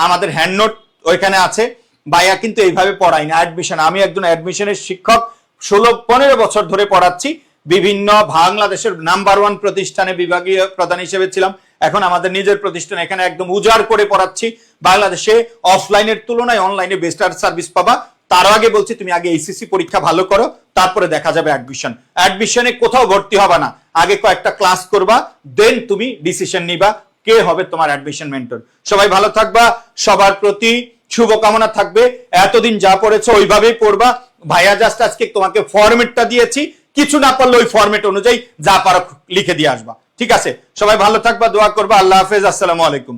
আমাদের হ্যান্ড নোট ওইখানে আছে। ভাইয়া কিন্তু এইভাবে পড়াই না অ্যাডমিশন, আমি একজন অ্যাডমিশনের শিক্ষক, 16-15 বছর ধরে পড়াচ্ছি। বিভিন্ন বাংলাদেশের নাম্বার 1 প্রতিষ্ঠানে বিভাগীয় প্রধান হিসেবে ছিলাম, এখন আমাদের নিজের প্রতিষ্ঠান, এখানে একদম উজাড় করে পড়াচ্ছি। বাংলাদেশে অফলাইনের তুলনায় অনলাইনে বেস্টার সার্ভিস পাবা। তার আগে বলছি, তুমি আগে এইচএসসি পরীক্ষা ভালো করো, তারপরে দেখা যাবে অ্যাডমিশন। অ্যাডমিশনে কোথাও ভর্তি হবা না, আগে কয়েকটা ক্লাস করবা, দেন তুমি ডিসিশন নিবা কে হবে তোমার অ্যাডমিশন মেন্টর। সবাই ভালো থাকবা, সবার প্রতি শুভকামনা থাকবে। এতদিন যা পড়েছো ওইভাবেই পড়বা। ভাইয়া জাস্ট আজকে তোমাকে ফরম্যাটটা দিয়েছি, কিছু না পারলে ওই ফরম্যাট অনুযায়ী যা পারো লিখে দিয়ে আসবা, ঠিক আছে? সবাই ভালো থাকবা, দোয়া করবা। আল্লাহ হাফেজ, আসসালামু আলাইকুম।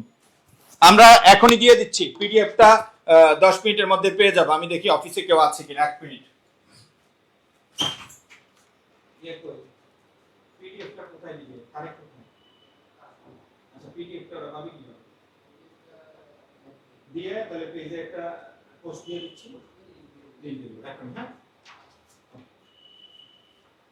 আমরা এখনই দিয়ে দিচ্ছি পিডিএফটা, 10 মিনিটের মধ্যে পেয়ে যাবো। আমি দেখি অফিসে কেউ আছে কিনা, 1 মিনিট। পিডিএফটা কোথায় দিবে, কারেক্ট কোথায়? আচ্ছা, পিডিএফটা আমি কি দিয়ে তাহলে পেজে একটা পোস্ট দিয়ে দিচ্ছি, দিয়ে দেব এখন। হ্যাঁ,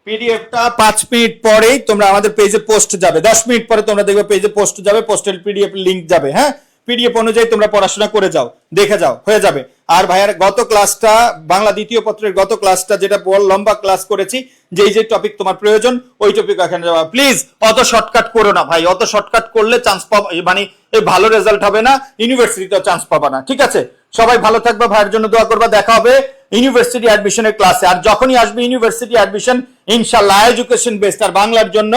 পিডিএফটা 5 মিনিট পরেই তোমরা আমাদের পেজে পোস্ট যাবে, 10 মিনিট পরে তোমরা দেখবে পেজে পোস্ট যাবে, পোস্টের পিডিএফ লিংক যাবে। হ্যাঁ, পিডিএফ অনুযায়ী তোমরা পড়াশোনা করে যাও, দেখে যাও, হয়ে যাবে। আর ভাইয়ার গত ক্লাসটা, বাংলা দ্বিতীয় পত্রের গত ক্লাসটা যেটা লম্বা ক্লাস করেছি, যে টপিক তোমার প্রয়োজন ওই টপিক এখানে যাওয়া। প্লিজ অত শর্টকাট করো না ভাই, অত শর্টকাট করলে চান্স পাবা, মানে ভালো রেজাল্ট হবে না, ইউনিভার্সিটিতেও চান্স পাবা না, ঠিক আছে? সবাই ভালো থাকবে, ভাইয়ের জন্য দোয়া করবা। দেখা হবে ইউনিভার্সিটি অ্যাডমিশনের ক্লাসে। আর যখনই আসবে ইউনিভার্সিটি অ্যাডমিশন, ইনশাআল্লাহ এডুকেশন বেসড আর বাংলার জন্য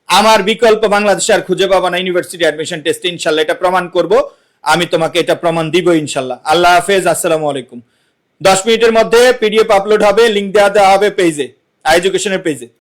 আমার বিকল্প বাংলাদেশে আর খুঁজে পাবা না। ইউনিভার্সিটি অ্যাডমিশন টেস্ট ইনশাআল্লাহ এটা প্রমাণ করব, আমি তোমাকে এটা প্রমাণ দিব ইনশাআল্লাহ। আল্লাহ হাফেজ, আসসালামু আলাইকুম। 10 মিনিটের মধ্যে পিডিএফ আপলোড হবে, লিংক দেওয়া হবে পেজে, এডুকেশনের পেজে।